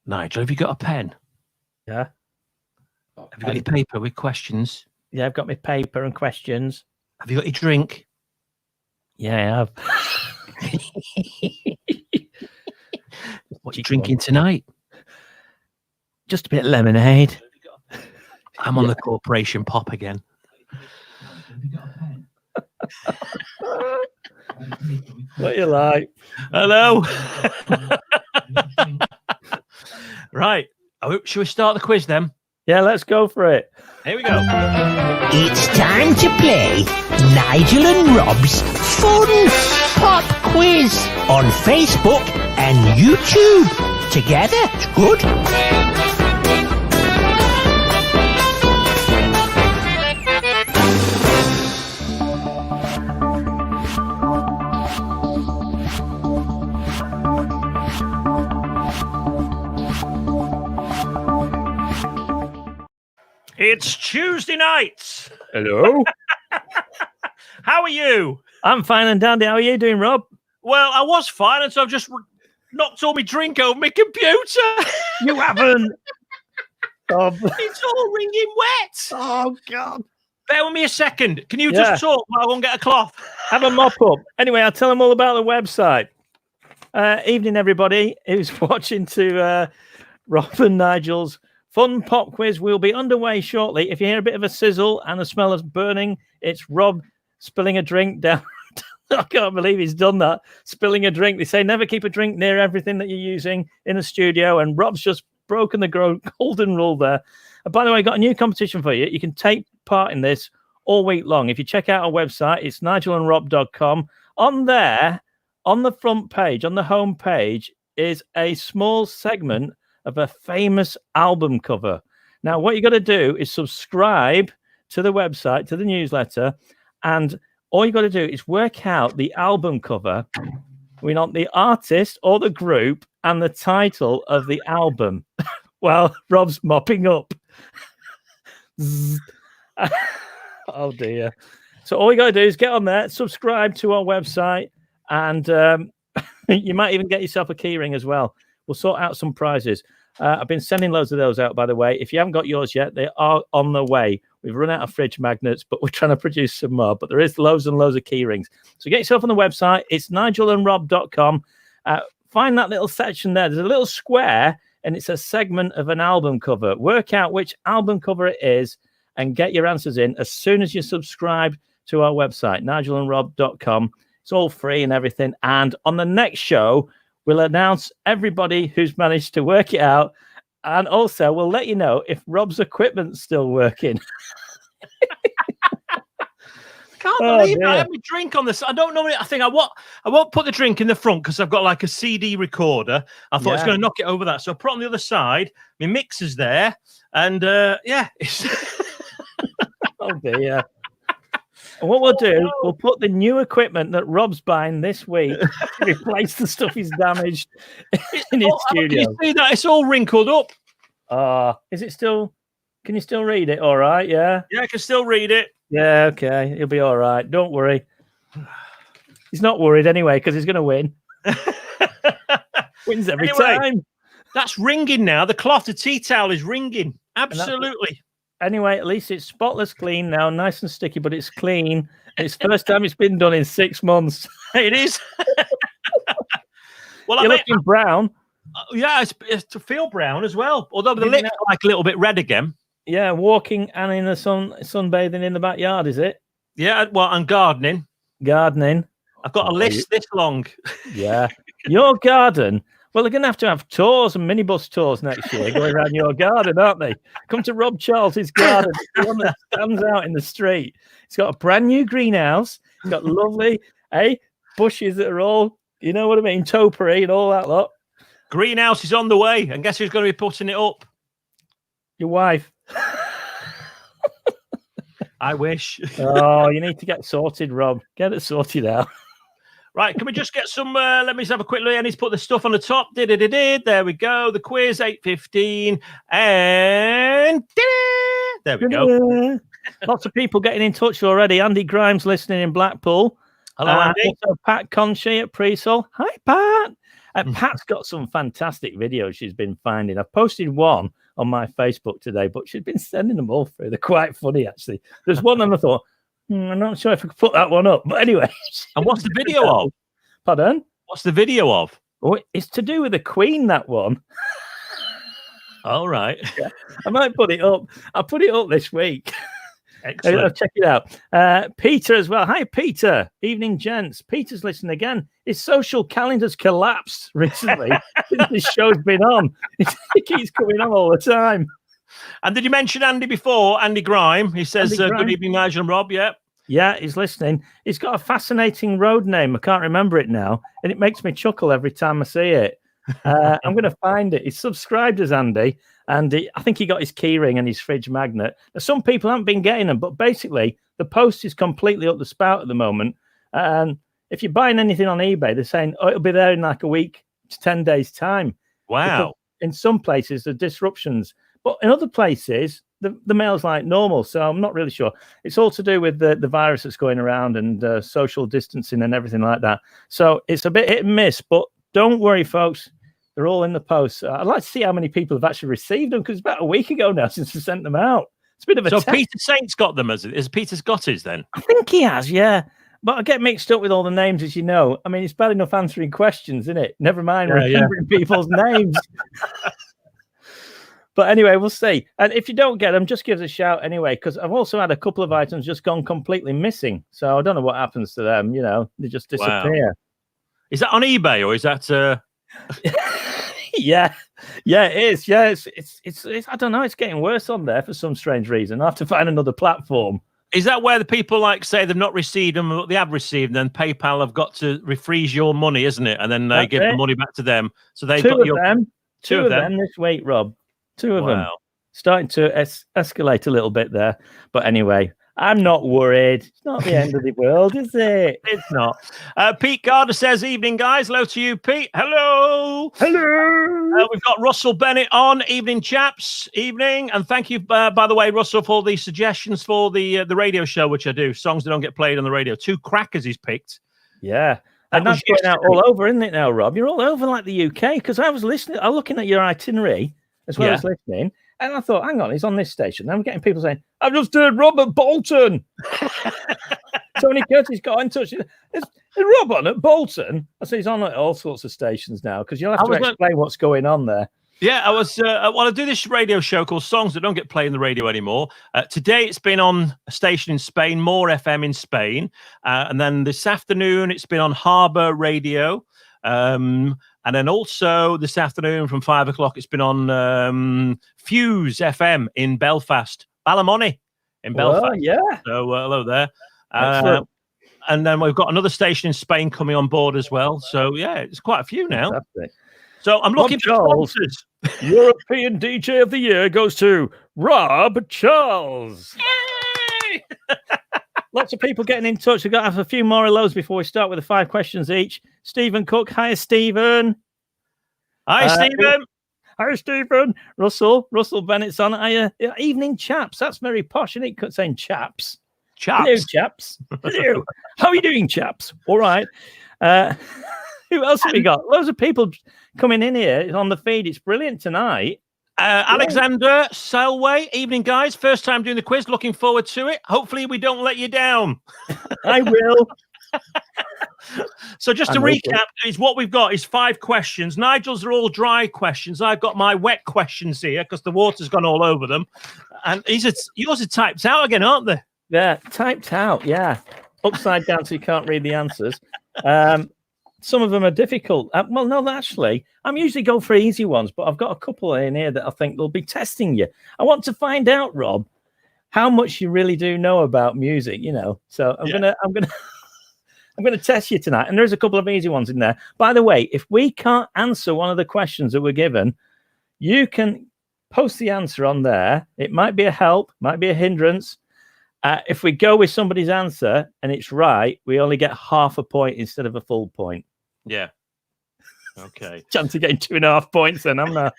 Nigel, have you got a pen? Yeah. Have you got your paper with questions? Yeah, I've got my paper and questions. Have you got your drink? Yeah, I have. What are you drinking tonight? Just a bit of lemonade. I'm on the corporation pop again. What you like? Hello. Right. Should we start the quiz then? Yeah, let's go for it. Here we go. It's time to play Nigel and Rob's Fun Pop Quiz on Facebook and YouTube. Together, it's good. It's Tuesday night. Hello. How are you? I'm fine and dandy. How are you doing, Rob? Well, I was fine until I've just knocked all my drink over my computer. You haven't. It's all wringing wet. Oh, God. Bear with me a second. Can you just talk while I won't get a cloth? Have a mop up. Anyway, I'll tell them all about the website. Evening, everybody who's watching to Rob and Nigel's Fun Pop Quiz. Will be underway shortly. If you hear a bit of a sizzle and a smell of burning, it's Rob spilling a drink down. I can't believe he's done that. Spilling a drink. They say never keep a drink near everything that you're using in the studio. And Rob's just broken the golden rule there. And by the way, got a new competition for you. You can take part in this all week long. If you check out our website, it's nigelandrob.com. On there, on the front page, on the home page, is a small segment of a famous album cover. Now, what you got to do is subscribe to the website, to the newsletter, and all you got to do is work out the album cover. We want the artist or the group and the title of the album. Well, Rob's mopping up. Oh, dear. So all you got to do is get on there, subscribe to our website, and you might even get yourself a keyring as well. We'll sort out some prizes. I've been sending loads of those out, by the way. If you haven't got yours yet, they are on the way. We've run out of fridge magnets, but we're trying to produce some more. But there is loads and loads of key rings. So get yourself on the website. It's nigelandrob.com. Find that little section there. There's a little square, and it's a segment of an album cover. Work out which album cover it is and get your answers in as soon as you subscribe to our website, nigelandrob.com. It's all free and everything. And on the next show, we'll announce everybody who's managed to work it out. And also, we'll let you know if Rob's equipment's still working. I can't believe I have my drink on this. I don't know. I think I won't put the drink in the front because I've got like a CD recorder. I thought it's going to knock it over that. So I put it on the other side. My mixer's there. And it's... Oh, dear. And what we'll do, we'll put the new equipment that Rob's buying this week to replace the stuff he's damaged in his studio. Can you see that? It's all wrinkled up. Is it still... Can you still read it? All right, yeah? Yeah, I can still read it. Yeah, okay. He'll be all right. Don't worry. He's not worried anyway because he's going to win. Wins every time. That's ringing now. The cloth, the tea towel is ringing. Absolutely. Anyway, at least it's spotless clean now, nice and sticky, but it's clean. It's the first time it's been done in 6 months. It is. Well, you're looking brown. Yeah, it's to feel brown as well. Although the lips are like a little bit red again. Yeah, walking and in the sunbathing in the backyard, is it? Yeah, well, and gardening. Gardening. I've got a list this long. Yeah. Your garden. Well, they're going to have tours and minibus tours next year going around your garden, aren't they? Come to Rob Charles's garden. The one that stands out in the street. It's got a brand new greenhouse. It's got lovely bushes that are all, you know what I mean, topiary and all that lot. Greenhouse is on the way. And guess who's going to be putting it up? Your wife. I wish. Oh, you need to get sorted, Rob. Get it sorted out. Right, can we just get some, let me just have a quick look. I need to put the stuff on the top. There we go. The quiz, 8:15. And there we go. Lots of people getting in touch already. Andy Grimes listening in Blackpool. Hello, Andy. Also, Pat Conchi at Presell. Hi, Pat. Pat's got some fantastic videos she's been finding. I've posted one on my Facebook today, but she's been sending them all through. They're quite funny, actually. There's one and I thought, I'm not sure if I could put that one up. But anyway. And what's the video of? Pardon? What's the video of? Oh, it's to do with the Queen, that one. All right. Yeah, I might put it up. I'll put it up this week. Excellent. I'll check it out. Peter as well. Hi, Peter. Evening, gents. Peter's listening again. His social calendar's collapsed recently since this show's been on. It keeps coming on all the time. And did you mention Andy before? Andy Grime. He says, good evening, Nigel and Rob. Yeah. Yeah, he's listening. He's got a fascinating road name. I can't remember it now. And it makes me chuckle every time I see it. I'm going to find it. He's subscribed as Andy. And I think he got his keyring and his fridge magnet. Now, some people haven't been getting them, but basically the post is completely up the spout at the moment. And if you're buying anything on eBay, they're saying, it'll be there in like a week to 10 days' time. Wow. Because in some places, there are disruptions. But in other places, the mail's like normal. So I'm not really sure. It's all to do with the virus that's going around and social distancing and everything like that. So it's a bit hit and miss. But don't worry, folks. They're all in the post. I'd like to see how many people have actually received them because it's about a week ago now since we sent them out. It's a bit of a test. Peter Saint's got them, has Peter's got his then? I think he has, yeah. But I get mixed up with all the names, as you know. I mean, it's bad enough answering questions, isn't it? Never mind remembering people's names. But anyway, we'll see. And if you don't get them, just give us a shout anyway, because I've also had a couple of items just gone completely missing. So I don't know what happens to them. They just disappear. Wow. Is that on eBay or is that... yeah, it is. Yeah, it's I don't know. It's getting worse on there for some strange reason. I have to find another platform. Is that where the people say they've not received them, but they have received them? Then PayPal have got to refreeze your money, isn't it? And then they give the money back to them. So they've got two of them this week, Rob. Two of them. Starting to escalate a little bit there. But anyway, I'm not worried. It's not the end of the world, is it? It's not. Pete Gardner says, evening, guys. Hello to you, Pete. Hello. Hello. We've got Russell Bennett on. Evening, chaps. Evening. And thank you, by the way, Russell, for the suggestions for the radio show, which I do. Songs that don't get played on the radio. 2 crackers he's picked. Yeah. And that's going out all over, isn't it now, Rob? You're all over like the UK. Because I was looking at your itinerary as well as listening. And I thought, hang on, he's on this station. And I'm getting people saying, I've just heard Robert Bolton. Tony Curtis got in touch. Is Rob on at Bolton? I said, he's on at all sorts of stations now because you'll have to explain what's going on there. Yeah, I want to do this radio show called Songs That Don't Get Played on the Radio Anymore. Today it's been on a station in Spain, More FM in Spain. And then this afternoon it's been on Harbour Radio. And then also this afternoon from 5 o'clock, it's been on Fuse FM in Belfast, Ballymoney in Belfast. Yeah. So hello there. And then we've got another station in Spain coming on board as well. So yeah, it's quite a few now. Fantastic. So I'm looking for sponsors. European DJ of the Year goes to Rob Charles. Yay! Lots of people getting in touch. We've got to have a few more of those before we start with the 5 questions each. Stephen Cook. Hi, Stephen. Hi, Stephen. Hi, Stephen. Russell Bennett's on. Evening, chaps. That's very posh, isn't it? Saying chaps. Hello, chaps. Hello. How are you doing, chaps? All right. Who else have we got? Loads of people coming in here on the feed. It's brilliant tonight. Alexander Selway, evening, guys. First time doing the quiz. Looking forward to it. Hopefully, we don't let you down. I will. So just to recap, is what we've got is 5 questions. Nigel's are all dry questions. I've got my wet questions here because the water's gone all over them. And yours are typed out again, aren't they? Yeah, typed out. Yeah, upside down so you can't read the answers. Some of them are difficult. Well, no, actually, I'm usually going for easy ones, but I've got a couple in here that I think will be testing you. I want to find out, Rob, how much you really do know about music. So I'm gonna test you tonight, and there's a couple of easy ones in there. By the way, if we can't answer one of the questions that we're given, you can post the answer on there. It might be a help, might be a hindrance. If we go with somebody's answer and it's right, we only get half a point instead of a full point. Yeah. Okay. Chance of getting 2.5 points then, I'm not.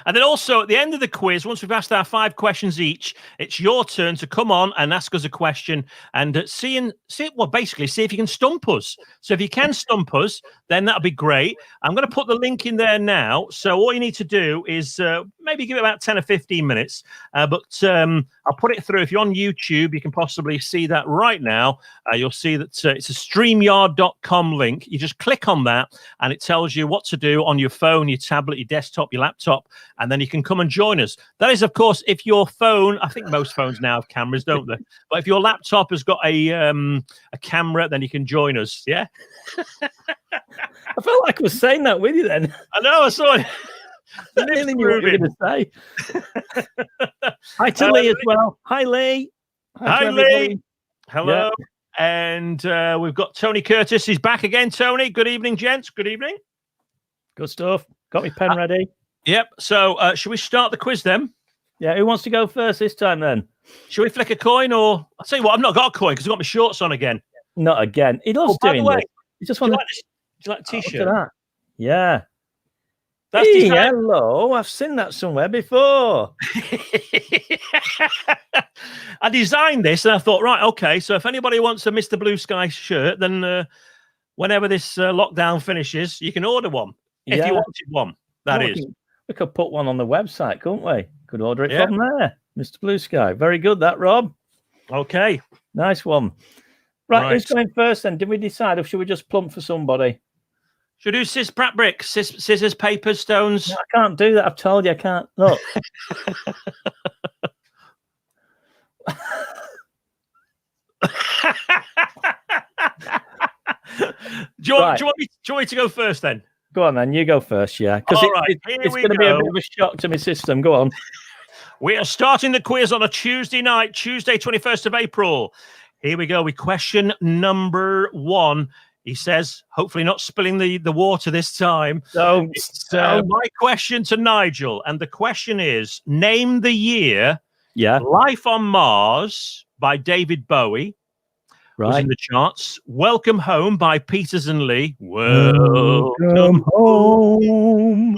And then also at the end of the quiz, once we've asked our 5 questions each, it's your turn to come on and ask us a question and basically see if you can stump us. So if you can stump us, then that'll be great. I'm going to put the link in there now. So all you need to do is maybe give it about 10 or 15 minutes. But I'll put it through. If you're on YouTube, you can possibly see that right now. You'll see that it's a StreamYard.com link. You just click on that and it tells you what to do on your phone, your tablet, your desktop, your laptop, and then you can come and join us. That is, of course, if your phone, I think most phones now have cameras, don't they? But if your laptop has got a camera, then you can join us. Yeah. I felt like I was saying that with you then. I know, I saw it. I really knew what you were going to say. Hi to Lee as well. Hi, Lee. Hi, Lee. Hello. Yeah. And we've got Tony Curtis. He's back again, Tony. Good evening, gents. Good evening. Good stuff. Got my pen ready. Yep. So should we start the quiz then? Yeah. Who wants to go first this time then? Should we flick a coin or... I'll tell you what, I've not got a coin because I've got my shorts on again. Not again. He loves doing this. He just wants do you like a T-shirt? Look at that. Yeah. That's hello. I've seen that somewhere before. I designed this and I thought, right, okay, so if anybody wants a Mr. Blue Sky shirt, then whenever this lockdown finishes, you can order one. If you wanted one, that is. We could put one on the website, couldn't we? Could order it from there. Mr. Blue Sky. Very good, that, Rob. Okay. Nice one. Right, who's going first then? Did we decide or should we just plump for somebody? Should we do Pratt bricks, scissors, papers, stones? No, I can't do that. I've told you I can't. Look. Do you want me to go first then? Go on then. You go first, yeah. Because it's going to be a bit of a shock to my system. Go on. We are starting the quiz on a Tuesday night, Tuesday, 21st of April. Here we go with question number 1. He says, hopefully not spilling the water this time. My question to Nigel, and the question is, name the year Life on Mars by David Bowie was in the charts. Welcome Home by Peters and Lee. Welcome home.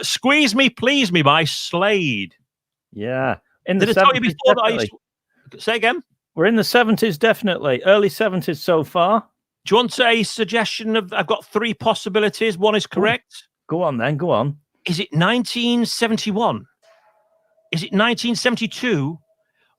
Squeeze Me, Please Me by Slade. Yeah. Did I tell you before that I used to... Say again? We're in the 70s, definitely. Early 70s so far. Do you want a suggestion of... I've got 3 possibilities. One is correct. Go on, then. Go on. Is it 1971? Is it 1972?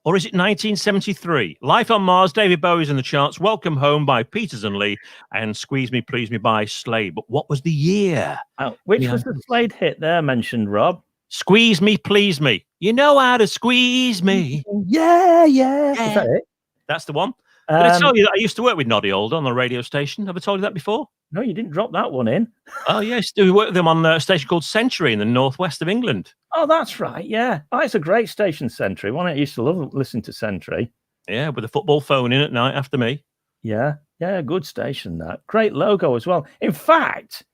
Or is it 1973? Life on Mars, David Bowie's in the charts. Welcome Home by Peters and Lee. And Squeeze Me, Please Me by Slade. But what was the year? Which was the Slade hit there mentioned, Rob? Squeeze Me, Please Me. You know how to squeeze me. Yeah. Is that it? That's the one. Did I tell you that I used to work with Noddy Old on the radio station? Have I told you that before? No, you didn't drop that one in. Oh, yes. We worked with them on a station called Century in the northwest of England. Oh, that's right. Yeah. Oh, it's a great station, Century. One I used to love listening to Century. Yeah, with the football phone in at night after me. Yeah. Good station, that. Great logo as well. In fact,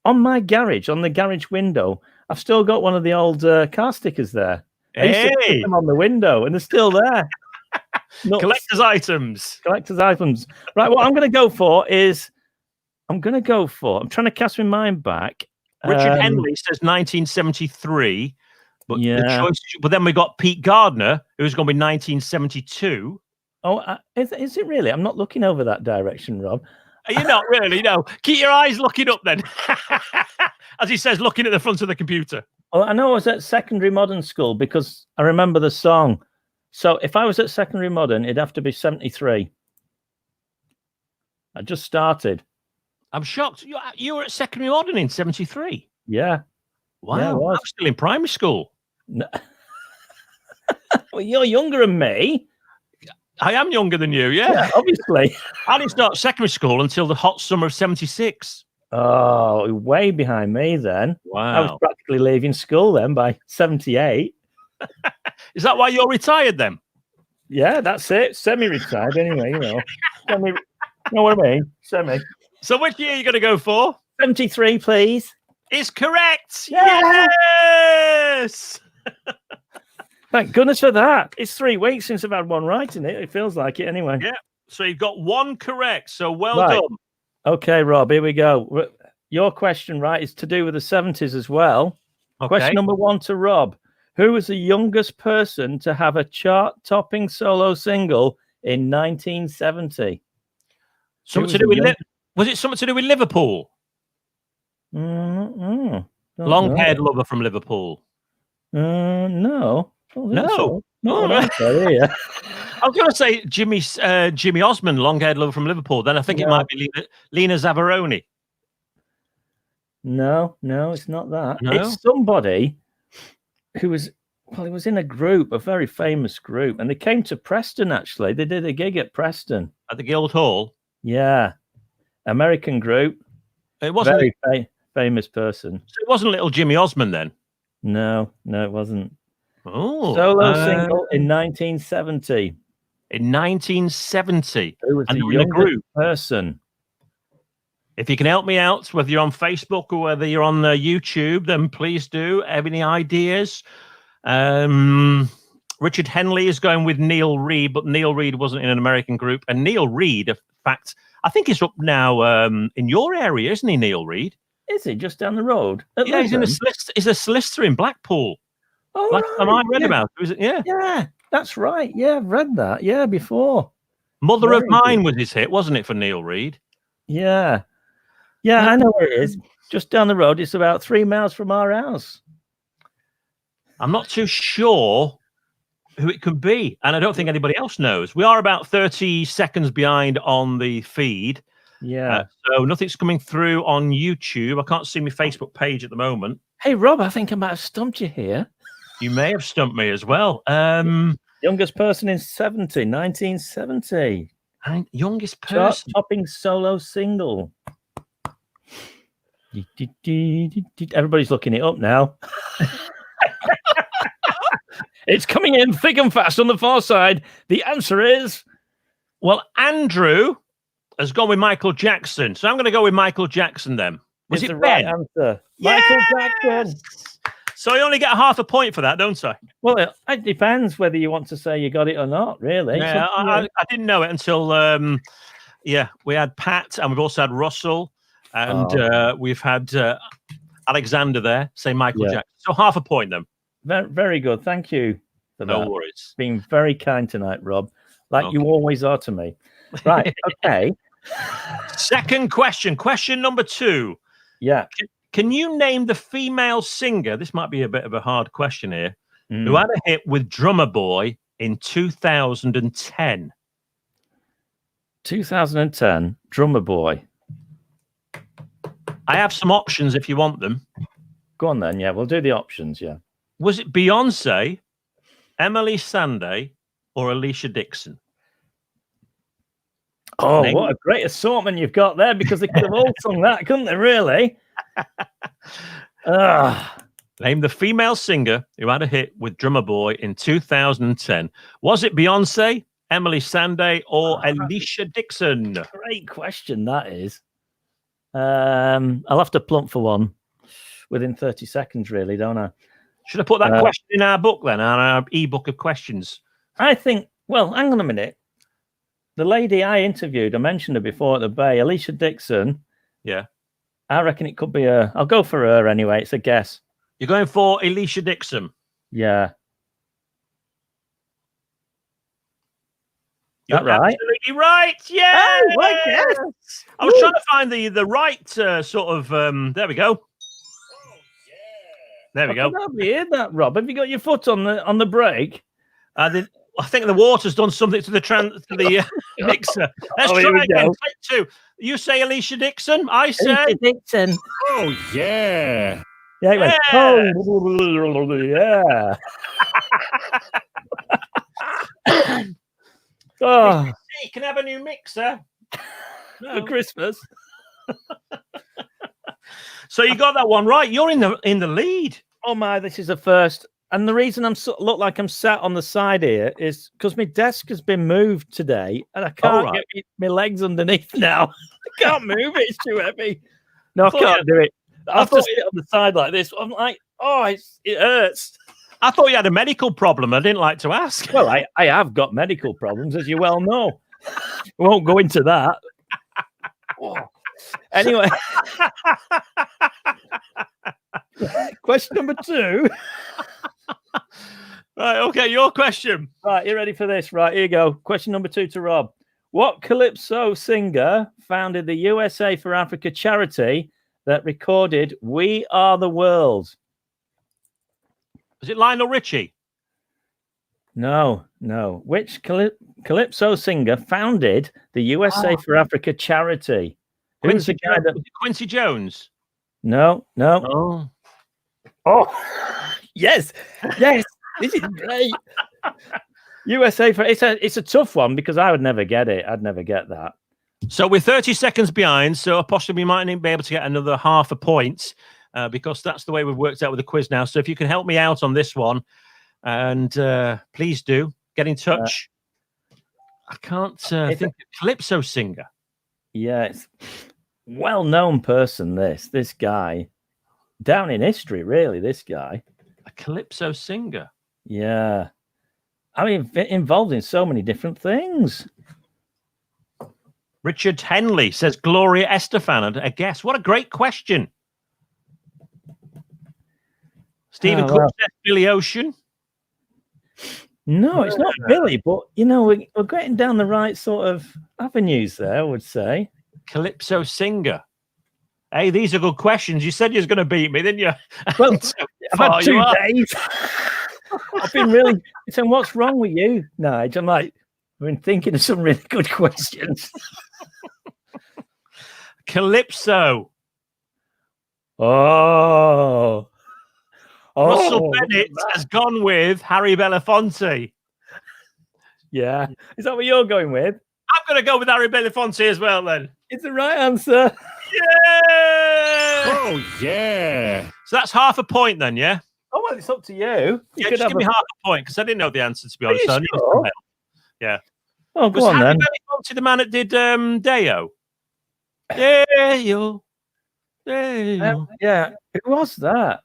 on my garage, on the garage window, I've still got one of the old car stickers there. I used to put them on the window, and they're still there. Collector's items. Right, what I'm going to go for is... I'm trying to cast my mind back. Richard Henley says 1973. But but then we got Pete Gardner, who's going to be 1972. Oh, is it really? I'm not looking over that direction, Rob. Are you not really? No. Keep your eyes looking up then. As he says, looking at the front of the computer. Oh, I know I was at secondary modern school because I remember the song. So if I was at secondary modern, it'd have to be 73. I just started. I'm shocked. You were at secondary modern in 73? Yeah. Wow. Yeah, I'm still in primary school. No. Well, you're younger than me. I am younger than you, yeah. Obviously. I didn't start secondary school until the hot summer of 76. Oh, way behind me then. Wow. I was practically leaving school then by 78. Is that why you're retired then? Yeah, that's it. Semi-retired anyway, you know. You know what I mean? Semi. So which year are you going to go for? 73, please. Is correct. Yeah. Yes. Thank goodness for that. It's 3 weeks since I've had one right, isn't it? It feels like it anyway. Yeah. So you've got 1 correct. So well done. Okay, Rob, here we go. your question, right, is to do with the 70s as well. Okay. Question number 1 to Rob. Who was the youngest person to have a chart-topping solo single in 1970? Something to do with was it something to do with Liverpool? Long-haired lover from Liverpool. No. No. So. No. I was going to say Jimmy Osmond, long-haired lover from Liverpool. Then I think it might be Lena Zavaroni. No, it's not that. No? It's somebody who was, he was in a group, a very famous group, and they came to Preston, actually. They did a gig at Preston. At the Guildhall? Yeah. American group. It wasn't very famous person. So it wasn't little Jimmy Osmond then? No, it wasn't. Oh. Solo single in 1970. In 1970? Who was the youngest person? If you can help me out, whether you're on Facebook or whether you're on YouTube, then please do. Have any ideas? Richard Henley is going with Neil Reed, but Neil Reed wasn't in an American group. And Neil Reed, in fact, I think he's up now in your area, isn't he, Neil Reed? Is he just down the road? Yeah, he's a solicitor in Blackpool. Oh, last time I read about it, was it? Yeah. Yeah, that's right. Yeah, I've read that. Yeah, before. Mother of Mine was his hit, wasn't it, for Neil Reed? Yeah. Yeah, I know where it is. Just down the road. It's about 3 miles from our house. I'm not too sure who it could be, and I don't think anybody else knows. We are about 30 seconds behind on the feed. Yeah. So nothing's coming through on YouTube. I can't see my Facebook page at the moment. Hey, Rob, I think I might have stumped you here. You may have stumped me as well. Youngest person in 1970. Youngest person. Topping solo single. Everybody's looking it up now. It's coming in thick and fast on the far side. The answer is... Well, Andrew has gone with Michael Jackson. So I'm going to go with Michael Jackson then. Was it the Ben? Right answer. Yes! Michael Jackson. So I only get half a point for that, don't I? Well, it depends whether you want to say you got it or not, really. Yeah, I didn't know it until, we had Pat and we've also had Russell and we've had Alexander there, say Michael Jackson. So half a point then. Very, very good. Thank you for that. No worries. Being very kind tonight, Rob, like you always are to me. Right, okay. Second question. Question number 2. Yeah. Can you name the female singer? This might be a bit of a hard question here. Who had a hit with Drummer Boy in 2010? 2010, Drummer Boy. I have some options if you want them. Go on then. Yeah, we'll do the options. Yeah. Was it Beyonce, Emily Sandé, or Alicia Dixon? Oh, what a great assortment you've got there, because they could have all sung that, couldn't they, really? Name the female singer who had a hit with Drummer Boy in 2010. Was it Beyonce, Emily Sandé, or Alicia Dixon? Great question, that is. I'll have to plump for one within 30 seconds, really, don't I? Should I put that question in our book then, our e-book of questions? I think, well, hang on a minute. The lady I interviewed, I mentioned her before at the Bay, Alicia Dixon. Yeah. I reckon it could be her. I'll go for her anyway. It's a guess. You're going for Alicia Dixon? Yeah. You're right? Absolutely right. Yeah. Oh, right, yes. I was trying to find the right sort of. There we go. There we go. Have you heard that, Rob? Have you got your foot on the brake? I think the water's done something to the mixer. Let's try again. Take 2. You say Alicia Dixon. I say Alicia Dixon. Oh yeah. Yeah. It went, oh yeah. Oh, you can have a new mixer for Christmas. So you got that one right. You're in the lead. Oh my, this is a first. And the reason look like I'm sat on the side here is because my desk has been moved today, and I can't get my legs underneath now. I can't move it; it's too heavy. No, I can't do it. I thought it on the side like this. I'm like, oh, it hurts. I thought you had a medical problem. I didn't like to ask. Well, I have got medical problems, as you well know. I won't go into that. Anyway, question number 2. Right, okay, your question. Right, you ready for this? Right, here you go. Question number 2 to Rob. What calypso singer founded the USA for Africa charity that recorded "We Are the World"? Is it Lionel Richie? No. Which calypso singer founded the USA for Africa charity? Who's the guy that? Quincy Jones? No. Oh, yes. This is great. USA for it's a tough one because I would never get it. I'd never get that. So we're 30 seconds behind. So possibly we might be able to get another half a point because that's the way we've worked out with the quiz now. So if you can help me out on this one, and please do get in touch. I can't think of calypso singer. Yeah, it's well-known person. This guy down in history, really. This guy, a calypso singer. Yeah. I mean, involved in so many different things. Richard Henley says Gloria Estefan. And a guess. What a great question. Stephen Cook says Billy Ocean. No, it's not Billy, but, we're getting down the right sort of avenues there, I would say. Calypso singer. Hey, these are good questions. You said you was going to beat me, didn't you? Well, I've had 2 days. I've been really saying, what's wrong with you, Nigel? I'm like, I've been thinking of some really good questions. Calypso. Oh. Russell Bennett has gone with Harry Belafonte. Yeah. Is that what you're going with? I'm going to go with Harry Belafonte as well, then. It's the right answer. Yeah! Oh, yeah. So that's half a point then, yeah? Oh, well, it's up to you. Yeah, just give me half a point because I didn't know the answer, to be honest. Are you sure? Yeah. Oh, go was on, Harry then. Belafonte the man that did Deo? Deo. Yeah. Who was that?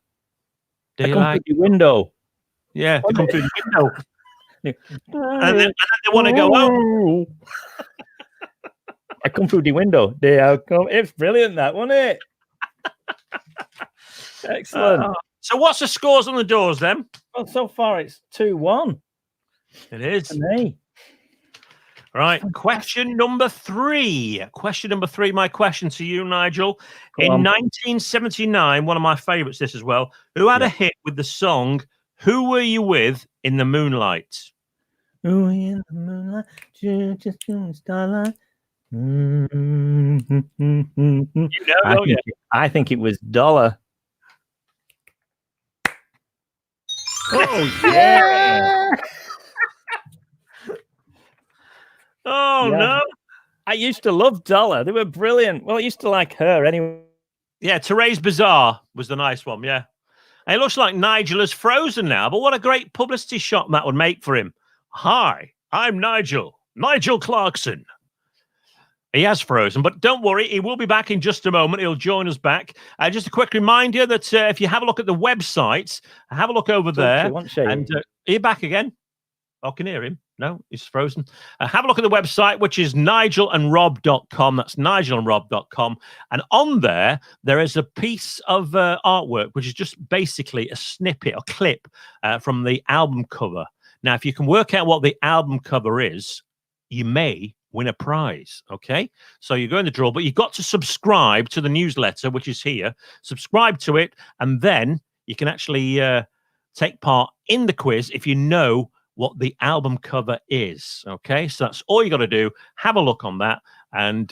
Do you come like through the window? Yeah, they come through the window. and then they want to go home. I come through the window. There I come. It's brilliant, that, wasn't it? Excellent. So what's the scores on the doors then? Well, so far it's 2-1. It is. For me. Right. Question number 3. Question number 3. My question to you, Nigel. In 1979, one of my favorites, this as well, who had a hit with the song "Who Were You With in the Moonlight"? Who were you in the moonlight? Just in the starlight. I think it was Dollar. Oh, yeah. Oh, no. I used to love Dollar. They were brilliant. Well, I used to like her anyway. Yeah, Therese Bazaar was the nice one, yeah. And it looks like Nigel is frozen now, but what a great publicity shot that would make for him. Hi, I'm Nigel Clarkson. He has frozen, but don't worry, he will be back in just a moment. He'll join us back. Just a quick reminder that if you have a look at the website, have a look over there. And are you back again? I can hear him. No, he's frozen. Have a look at the website, which is nigelandrob.com. That's nigelandrob.com. And on there is a piece of artwork, which is just basically a snippet, a clip from the album cover. Now, if you can work out what the album cover is, you may win a prize. Okay, so you go in the draw, but you've got to subscribe to the newsletter, which is here. Subscribe to it, and then you can actually take part in the quiz if you know what the album cover is. Okay, so that's all you got to do. Have a look on that, and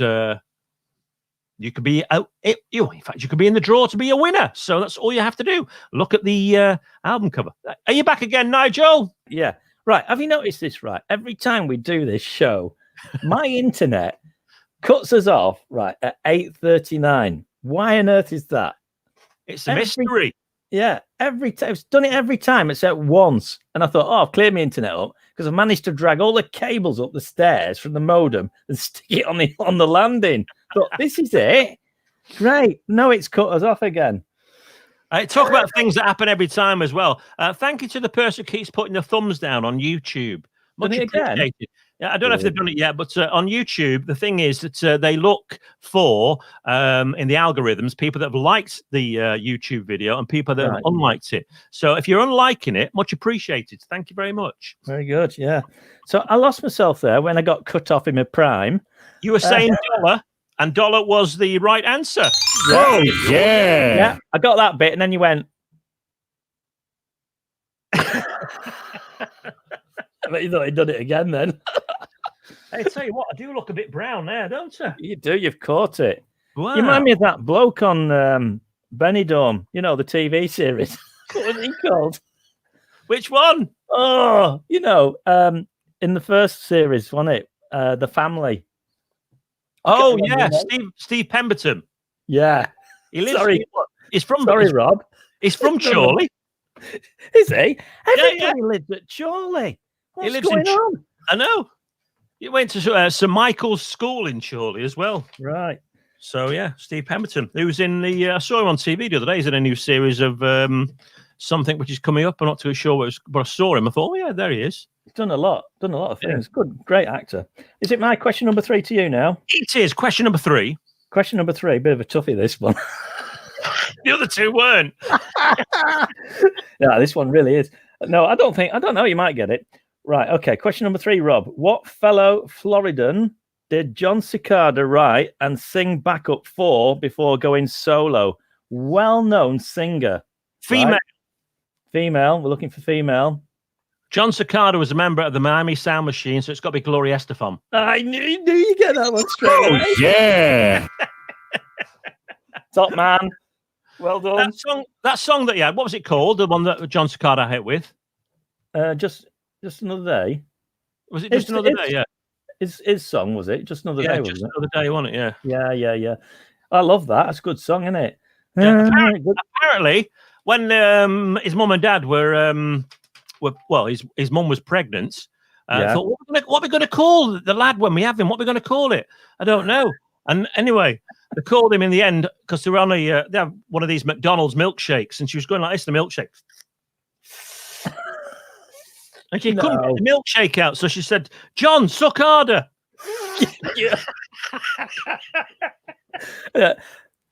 you could be in fact, you could be in the draw to be a winner. So that's all you have to do. Look at the album cover. Are you back again, Nigel? Yeah. Right. Have you noticed this? Right. Every time we do this show, my internet cuts us off right at 8:39. Why on earth is that? It's a mystery. Yeah, every time. It's done it every time except once. And I thought, I've cleared my internet up because I've managed to drag all the cables up the stairs from the modem and stick it on the landing. But this is it. Great. No, it's cut us off again. Talk about things that happen every time as well. Thank you to the person who keeps putting the thumbs down on YouTube. Much appreciated. Yeah, I don't know if they've done it yet, but on YouTube, the thing is that they look for, in the algorithms, people that have liked the YouTube video and people that have unliked it. So if you're unliking it, much appreciated. Thank you very much. Very good, yeah. So I lost myself there when I got cut off in my prime. You were saying dollar, and dollar was the right answer. Yeah. Oh, yeah. Yeah, I got that bit, and then you went... I bet you thought he'd done it again then. Hey, tell you what, I do look a bit brown there, don't I? You do, you've caught it. Wow. You remind me of that bloke on Benidorm, you know, the TV series. What was he called? Which one? Oh, you know, in the first series, wasn't it? The Family. Oh, yeah, Steve Pemberton. Yeah. He lives. Sorry. He's from. Rob. He's from Chorley. Is he? Everybody Yeah. lives at Chorley. What's He lives going on? I know. He went to St Michael's School in Chorley as well. Right. So yeah, Steve Pemberton, who was in the. I saw him on TV the other day. He's in a new series of something which is coming up. I'm not too sure what it was, but I saw him. I thought, oh yeah, there he is. He's done a lot of things. Yeah. Good, great actor. Is it my question number 3 to you now? It is question number 3. Question number 3, bit of a toughie, this one. The other 2 weren't. Yeah, this one really is. No, I don't know. You might get it. Right. Okay. Question number 3, Rob. What fellow Floridan did John Cicada write and sing backup for before going solo? Well-known singer. Female. Right? Female. We're looking for female. John Cicada was a member of the Miami Sound Machine, so it's got to be Gloria Estefan. I knew you get that one straight away. Oh, yeah. Top man. Well done. That song that he had, what was it called? The one that John Cicada hit with? Just Another Day. Was it Just Another Day? Yeah. His song, was it? Just Another Day, wasn't it? Another Day, wasn't it? Yeah. Yeah. I love that. That's a good song, isn't it? Yeah, apparently, when his mum and dad were his mum was pregnant. I thought, what are we going to call the lad when we have him? What are we going to call it? I don't know. And anyway, they called him in the end because they were on they have one of these McDonald's milkshakes, and she was going like this, the milkshake. And she couldn't get the milkshake out, so she said, "John, suck harder."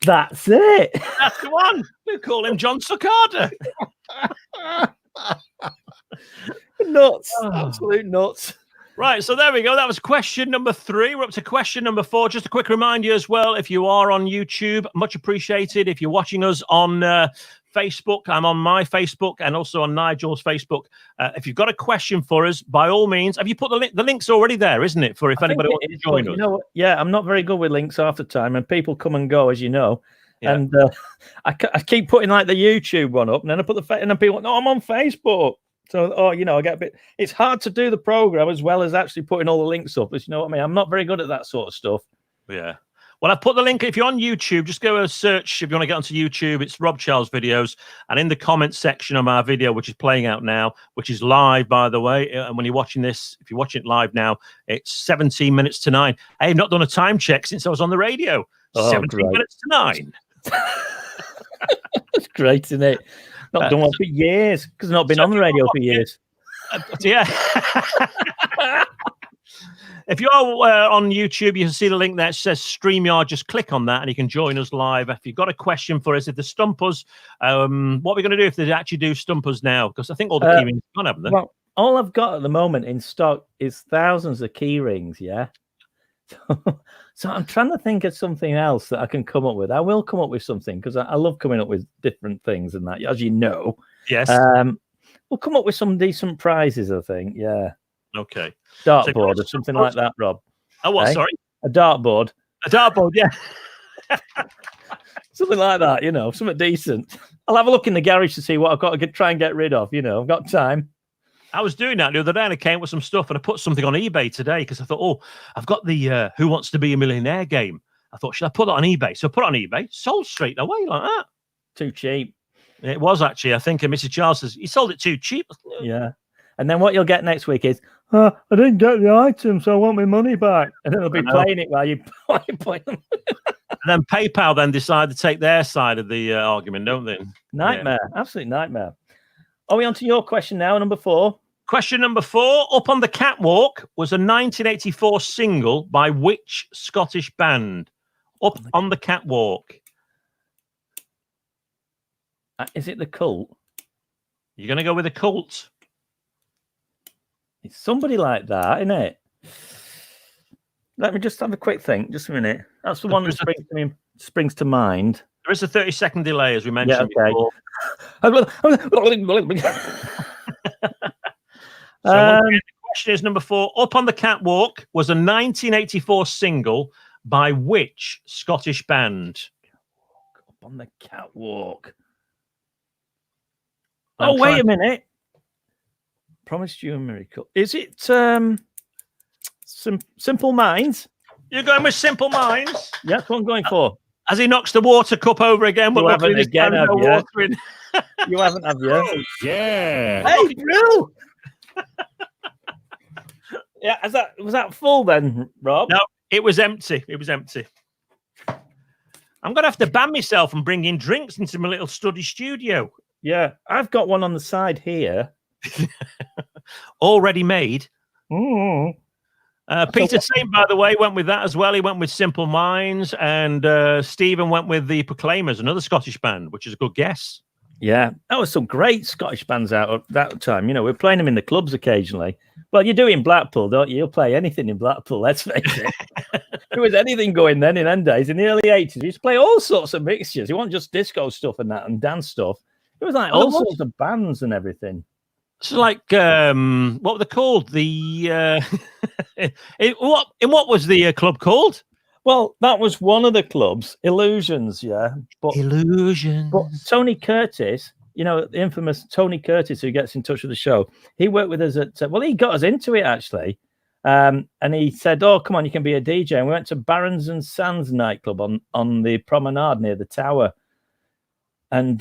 That's it. That's the one. We call him John Succarda. Nuts. Absolute nuts. Right, so there we go. That was question number 3. We're up to question number 4. Just a quick reminder as well, if you are on YouTube, much appreciated. If you're watching us on Facebook, I'm on my Facebook and also on Nigel's Facebook. If you've got a question for us, by all means, have you put the link's already there, isn't it? For if anybody wants to join us. You know what? Yeah, I'm not very good with links half the time, and people come and go, as you know. Yeah. And I keep putting like the YouTube one up, and then I put and then people, no, I'm on Facebook. So, I get a bit. It's hard to do the program as well as actually putting all the links up. As you know what I mean? I'm not very good at that sort of stuff. Yeah. Well, I've put the link. If you're on YouTube, just go and search. If you want to get onto YouTube, it's Rob Charles Videos. And in the comments section of our video, which is playing out now, which is live, by the way, and when you're watching this, if you're watching it live now, it's 17 minutes to 9. I have not done a time check since I was on the radio. 17 minutes to 9. That's great, isn't it? Not done one for years, because I've not been on the radio for years. Yeah. If you're on YouTube, you can see the link there. It says StreamYard. Just click on that and you can join us live. If you've got a question for us, if the Stumpers, what are we going to do if they actually do Stumpers now? Because I think all the key rings are gone, haven't they? Well, all I've got at the moment in stock is thousands of key rings, yeah? So I'm trying to think of something else that I can come up with. I will come up with something because I love coming up with different things and that, as you know. Yes. We'll come up with some decent prizes, I think. Yeah. Okay. Dartboard or something like that, Rob. Oh, what? Sorry? A dartboard. A dartboard, yeah. Something like that, something decent. I'll have a look in the garage to see what I've got to try and get rid of, I've got time. I was doing that the other day and I came with some stuff and I put something on eBay today because I thought, I've got the Who Wants to Be a Millionaire game. I thought, should I put that on eBay? So I put it on eBay, sold straight away like that. Too cheap. It was actually, I think, Mrs. Charles says, you sold it too cheap. Yeah. And then what you'll get next week is, I didn't get the item, so I want my money back. And then they'll be playing it while you play them. And then PayPal then decide to take their side of the argument, don't they? Nightmare. Yeah. Absolute nightmare. Are we on to your question now, number 4? Question number 4. Up on the Catwalk was a 1984 single by which Scottish band? Up on the Catwalk. Is it the Cult? You're going to go with the Cult? It's somebody like that, isn't it? Let me just have a quick think. Just a minute. That's the one that springs to mind. There is a 30-second delay, as we mentioned before. The question is number 4. Up on the Catwalk was a 1984 single by which Scottish band? Up on the Catwalk. Wait a minute. Promised You a Miracle. Is it Simple Minds? You're going with Simple Minds? Yeah, that's what I'm going for. As he knocks the water cup over again. You haven't again, have you? You haven't, have you? Oh, yeah. Hey, Drew! Yeah, was that full then, Rob? No, it was empty. It was empty. I'm going to have to ban myself from bringing drinks into my little study studio. Yeah, I've got one on the side here. Already made. Mm. Peter Saint, by the way, went with that as well. He went with Simple Minds, and Stephen went with the Proclaimers, another Scottish band, which is a good guess. Yeah, that was some great Scottish bands out at that time. You know, we're playing them in the clubs occasionally. Well, you do in Blackpool, don't you? You'll play anything in Blackpool, let's face it. There was anything going then in them days. In the early 80s, we used to play all sorts of mixtures. It wasn't just disco stuff and that and dance stuff. It was like all sorts of bands and everything. It's like what were they called? The what was the club called? Well, that was one of the clubs, Illusions, yeah. But Illusions. But Tony Curtis, you know, the infamous Tony Curtis, who gets in touch with the show, he worked with us at. Well, he got us into it actually, and he said, "Oh, come on, you can be a DJ." And we went to Barons and Sands nightclub on the promenade near the Tower, and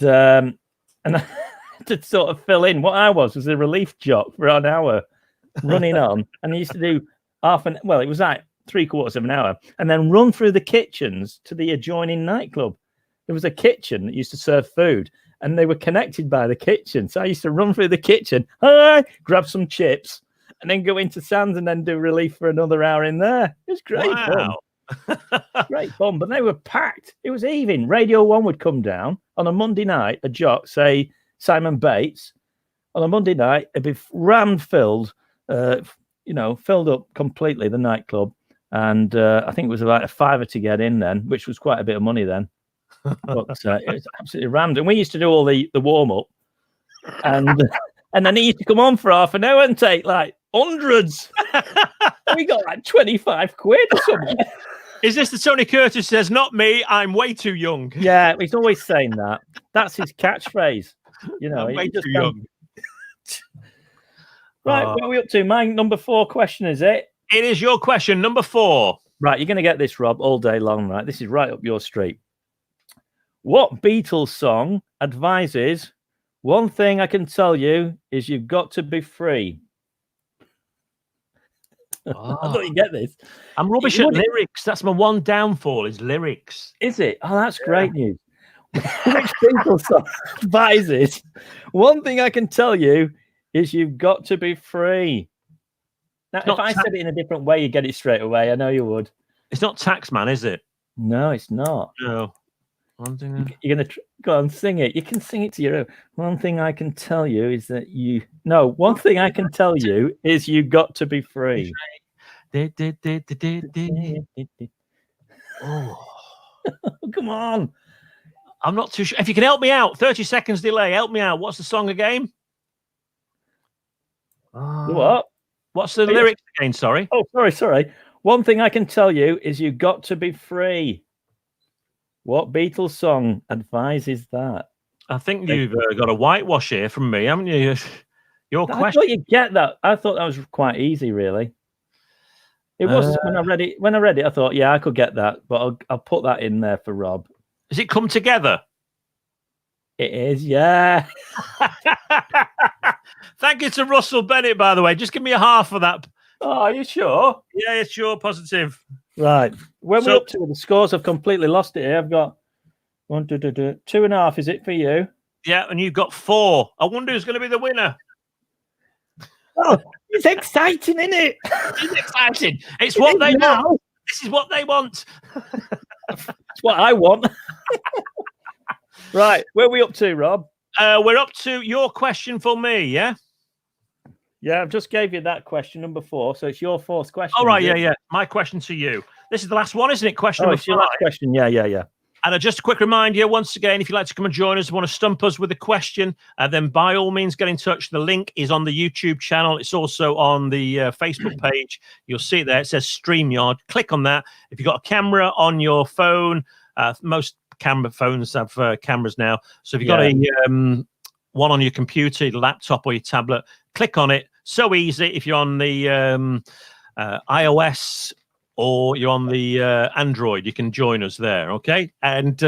to sort of fill in, what I was a relief jock for an hour, running on, and he used to do it was like 3/4 of an hour, and then run through the kitchens to the adjoining nightclub. There was a kitchen that used to serve food, and they were connected by the kitchen. So I used to run through the kitchen, grab some chips, and then go into Sands and then do relief for another hour in there. It was great fun. Great fun, but they were packed. It was heaving. Radio 1 would come down on a Monday night, a jock, say Simon Bates, on a Monday night, it'd be rammed filled, filled up completely, the nightclub. And I think it was about £5 to get in then, which was quite a bit of money then. But it was absolutely rammed. And we used to do all the warm-up. And then he used to come on for half an hour and take like hundreds. We got like 25 quid or something. Is this the Tony Curtis says, "Not me, I'm way too young"? Yeah, he's always saying that. That's his catchphrase. You know, I'm way too young. Right, what are we up to? My number 4 question, is it? It is your question, number 4. Right, you're going to get this, Rob, all day long, right? This is right up your street. What Beatles song advises, "One thing I can tell you is you've got to be free"? Oh. I thought you'd get this. I'm rubbish at lyrics. That's my one downfall, is lyrics. Is it? Oh, that's great news. Which Beatles song advises, "One thing I can tell you is you've got to be free"? Now, if I said it in a different way, you'd get it straight away. I know you would. It's not Taxman, is it? No, it's not. No. One thing you're going to go and sing it. You can sing it to your own. "One thing I can tell you is that you..." No, "One thing I can tell you is you got to be free." Oh. Come on. I'm not too sure. If you can help me out, 30 seconds delay. Help me out. What's the song again? What? What's the lyrics again? Sorry. Oh, sorry. "One thing I can tell you is you got to be free." What Beatles song advises that? I think you've got a whitewash here from me, haven't you? Your question. I thought you'd get that. I thought that was quite easy, really. It was when I read it. When I read it, I thought, yeah, I could get that, but I'll put that in there for Rob. Does it come together? It is, yeah. Thank you to Russell Bennett, by the way. Just give me a half for that. Oh, are you sure? Yeah, it's sure, positive. Right. When we're up to the scores, I've completely lost it here. I've got 2.5. Is it for you? Yeah, and you've got 4. I wonder who's going to be the winner. Oh, it's exciting, isn't it? It's exciting. It's what they want. This is what they want. It's what I want. Right, where are we up to, Rob? We're up to your question for me, yeah? Yeah, I've just gave you that question, number 4. So it's your 4th question. All right, yeah. My question to you. This is the last one, isn't it? Question number 5. Your last question. Yeah. And just a quick reminder, once again, if you'd like to come and join us, want to stump us with a question, then by all means get in touch. The link is on the YouTube channel. It's also on the Facebook page. You'll see it there. It says StreamYard. Click on that. If you've got a camera on your phone, most camera phones have cameras now. So if you've got a one on your computer, your laptop, or your tablet, click on it. So easy. If you're on the iOS or you're on the Android, you can join us there, okay? And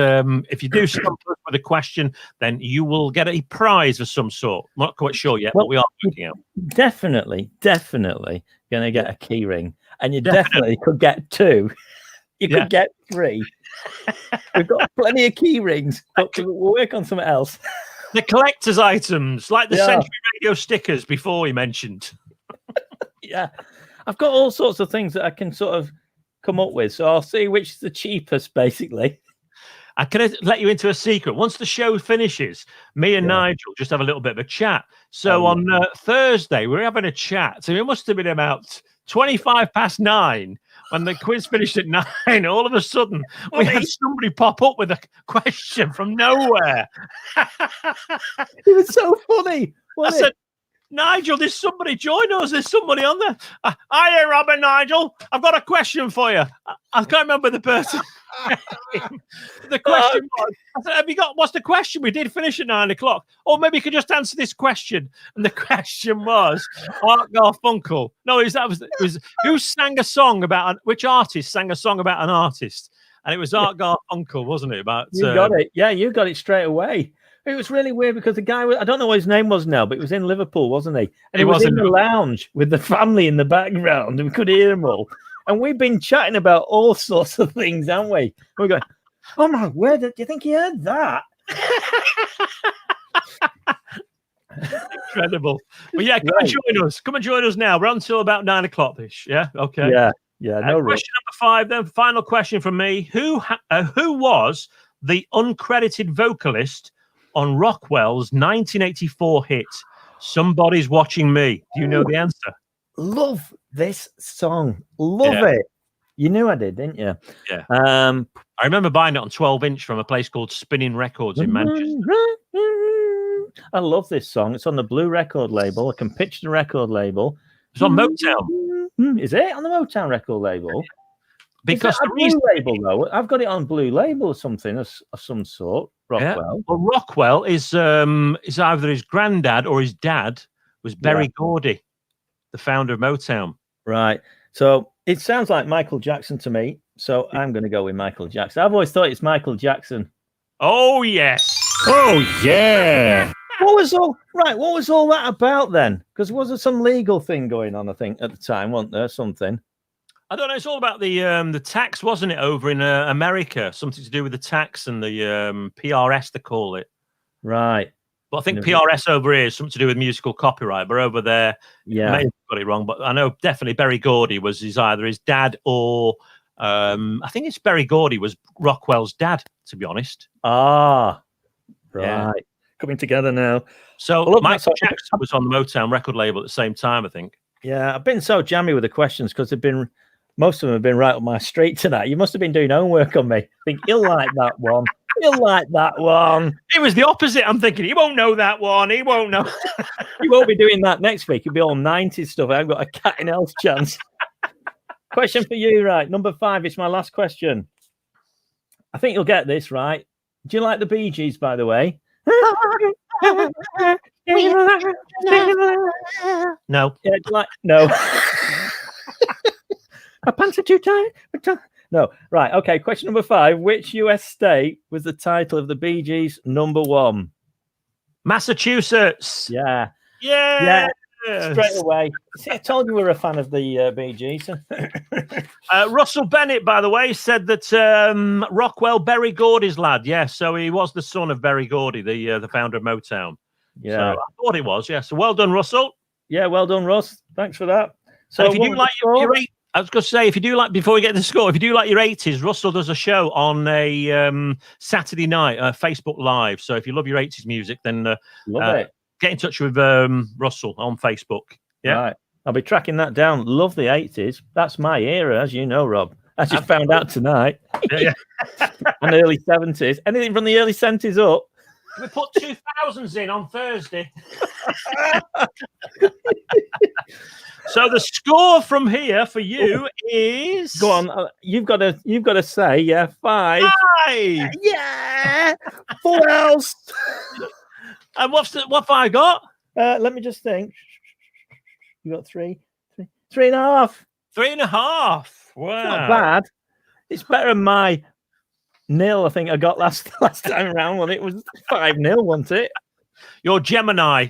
if you do stump us with a question, then you will get a prize of some sort. I'm not quite sure yet, but we are working out. Definitely going to get a key ring. And you definitely could get 2. You could get 3. We've got plenty of key rings, but we'll work on something else. The collector's items, like the Century Radio stickers before we mentioned. Yeah. I've got all sorts of things that I can sort of come up with. So I'll see which is the cheapest, basically. I can let you into a secret. Once the show finishes, me and Nigel just have a little bit of a chat. So on Thursday, we were having a chat. So it must have been about 9:25 when the quiz finished at 9. All of a sudden, we had somebody pop up with a question from nowhere. It was so funny. I said, Nigel, there's somebody join us. There's somebody on there. Hiya, Rob and Nigel. I've got a question for you. I can't remember the person. The question was, I said, have you got, what's the question? We did finish at 9 o'clock. Or maybe you could just answer this question. And the question was, Art Garfunkel. No, it was who sang a song about, which artist sang a song about an artist? And it was Art Garfunkel, wasn't it? About You got it. Yeah, you got it straight away. It was really weird because the guy, I don't know what his name was now, but he was in Liverpool, wasn't he? And he was in the lounge with the family in the background, and we could hear them all. And we've been chatting about all sorts of things, haven't we? We're going, oh my, where do you think he heard that? Incredible. Well, yeah, come and join us. Come and join us now. We're on until about 9 o'clock-ish. Yeah, okay. Yeah. No question number 5, then. Final question from me. Who was the uncredited vocalist on Rockwell's 1984 hit, Somebody's Watching Me? Do you know the answer? Love this song. Love it. You knew I did, didn't you? Yeah. I remember buying it on 12-inch from a place called Spinning Records in Manchester. I love this song. It's on the Blue record label. I can picture the record label. It's on Motown. Is it on the Motown record label? Because the Blue label, though, I've got it on Blue label or something of some sort. Rockwell. Yeah. Well, Rockwell is either his granddad or his dad was Berry Gordy, the founder of Motown. Right. So it sounds like Michael Jackson to me. So I'm going to go with Michael Jackson. I've always thought it's Michael Jackson. Oh yes. Oh yeah. What was all that about then? Because was there some legal thing going on? I think at the time, wasn't there something? I don't know. It's all about the tax, wasn't it, over in America? Something to do with the tax and the PRS, they call it. Right. But I think PRS over here is something to do with musical copyright. But over there, I may have got it wrong. But I know definitely Berry Gordy was either his dad or I think it's Berry Gordy was Rockwell's dad, to be honest. Ah, right. Yeah. Coming together now. So Michael Jackson was on the Motown record label at the same time, I think. Yeah, I've been so jammy with the questions because most of them have been right up my street tonight. You must have been doing homework on me. I think he'll like that one. He'll like that one. It was the opposite. I'm thinking he won't know that one. He won't know. He won't be doing that next week. He'll be all 90s stuff. I've got a cat in hell's chance. Question for you, right? Number 5. It's my last question. I think you'll get this, right? Do you like the Bee Gees, by the way? No. Yeah, no. My pants are too tight. No. Right. Okay. Question number 5. Which US state was the title of the Bee Gees' number 1? Massachusetts. Yeah. Yeah. Straight away. See, I told you we were a fan of the Bee Gees. Russell Bennett, by the way, said that Rockwell, Berry Gordy's lad. Yeah, so he was the son of Berry Gordy, the founder of Motown. Yeah, so I thought it was. Yeah, so well done, Russell. Yeah, well done, Ross. Thanks for that. So if you do like your I was going to say, if you do like, before we get to the score, if you do like your 80s, Russell does a show on a Saturday night, Facebook Live. So if you love your 80s music, then get in touch with Russell on Facebook. Yeah, right. I'll be tracking that down. Love the 80s. That's my era, as you know, Rob. I just found out tonight. Yeah. And early 70s. Anything from the early 70s up. We put 2000s in on Thursday. So the score from here for you is... Go on. You've got to say, 5. 5. Yeah. Full house. And what have I got? Let me just think. You got 3. 3.5. 3.5. Wow. Not bad. It's better than my 0, I think I got last time around when it was 5-0, wasn't it? Your Gemini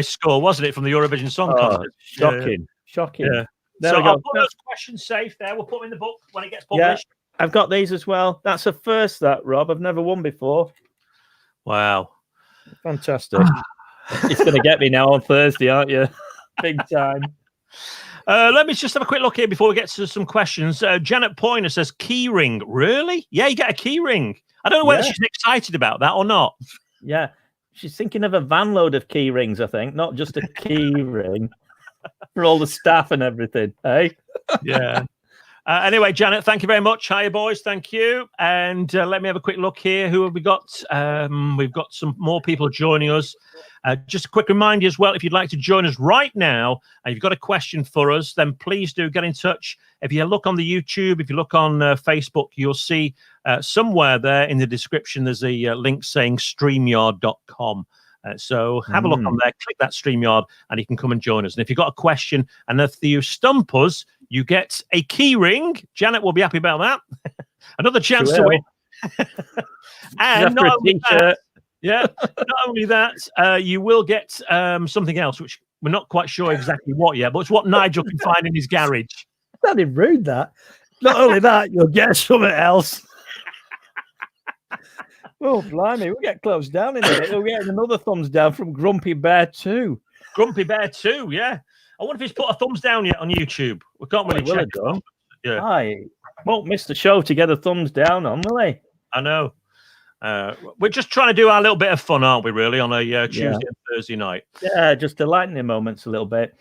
score, wasn't it, from the Eurovision Song Contest? Shocking. Yeah. So I'll put those questions safe there. We'll put them in the book when it gets published. Yeah, I've got these as well. That's a first, Rob. I've never won before. Wow. Fantastic. It's going to get me now on Thursday, aren't you? Big time. Let me just have a quick look here before we get to some questions. Janet Poyner says, key ring. Really? Yeah, you get a key ring. I don't know whether she's excited about that or not. Yeah. She's thinking of a van load of key rings, I think, not just a key ring for all the staff and everything. Hey? Yeah. Anyway, Janet, thank you very much. Hiya, boys. Thank you. And let me have a quick look here. Who have we got? We've got some more people joining us. Just a quick reminder as well, if you'd like to join us right now and you've got a question for us, then please do get in touch. If you look on the YouTube, if you look on Facebook, you'll see somewhere there in the description, there's a link saying StreamYard.com. So have a look on there, click that StreamYard, and you can come and join us. And if you've got a question, and if you stump us, you get a key ring. Janet will be happy about that. Another chance to win. And not only that, not only that, you will get something else, which we're not quite sure exactly what yet, but it's what Nigel can find in his garage. That'd be rude, that. Not only that, you'll get something else. Oh, blimey, we'll get closed down in a bit. We'll get another thumbs down from Grumpy Bear 2. Grumpy Bear 2, yeah. I wonder if he's put a thumbs down yet on YouTube. We can't really check it. Yeah. I won't miss the show to get a thumbs down on, will he? I know. We're just trying to do our little bit of fun, aren't we, really, on a Tuesday and Thursday night? Yeah, just delighting the moments a little bit.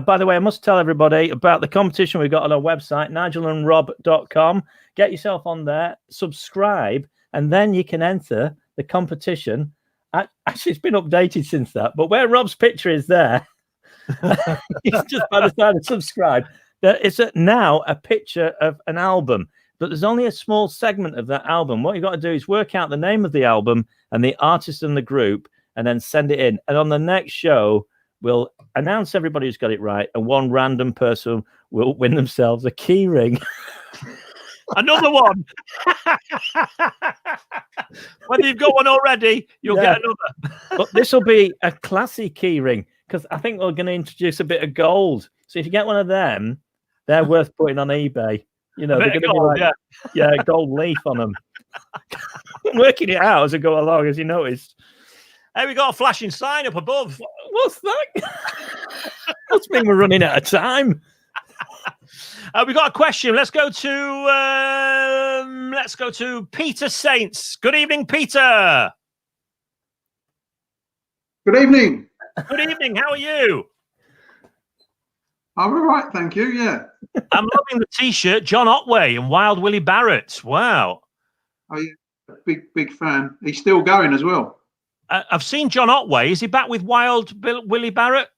By the way, I must tell everybody about the competition we've got on our website, nigelandrob.com. Get yourself on there, subscribe, and then you can enter the competition. Actually, it's been updated since that, but where Rob's picture is there, it's just by the side of subscribe. There is now a picture of an album, but there's only a small segment of that album. What you got to do is work out the name of the album and the artist and the group, and then send it in. And on the next show, we'll announce everybody who's got it right, and one random person will win themselves a key ring. Another one. Whether you've got one already, you'll get another. But this will be a classy key ring, because I think we're going to introduce a bit of gold. So if you get one of them, they're worth putting on eBay. You know, they're going to be like, gold leaf on them. I'm working it out as I go along, as you noticed. Hey, we got a flashing sign up above. What's that? Must mean we're running out of time. We got a question. Let's go to Peter Saints. Good evening, Peter. Good evening. Good evening. How are you? I'm all right, thank you. Yeah. I'm loving the T-shirt. John Otway and Wild Willie Barrett. Wow. Oh yeah, big fan. He's still going as well. I've seen John Otway. Is he back with Wild Willie Barrett?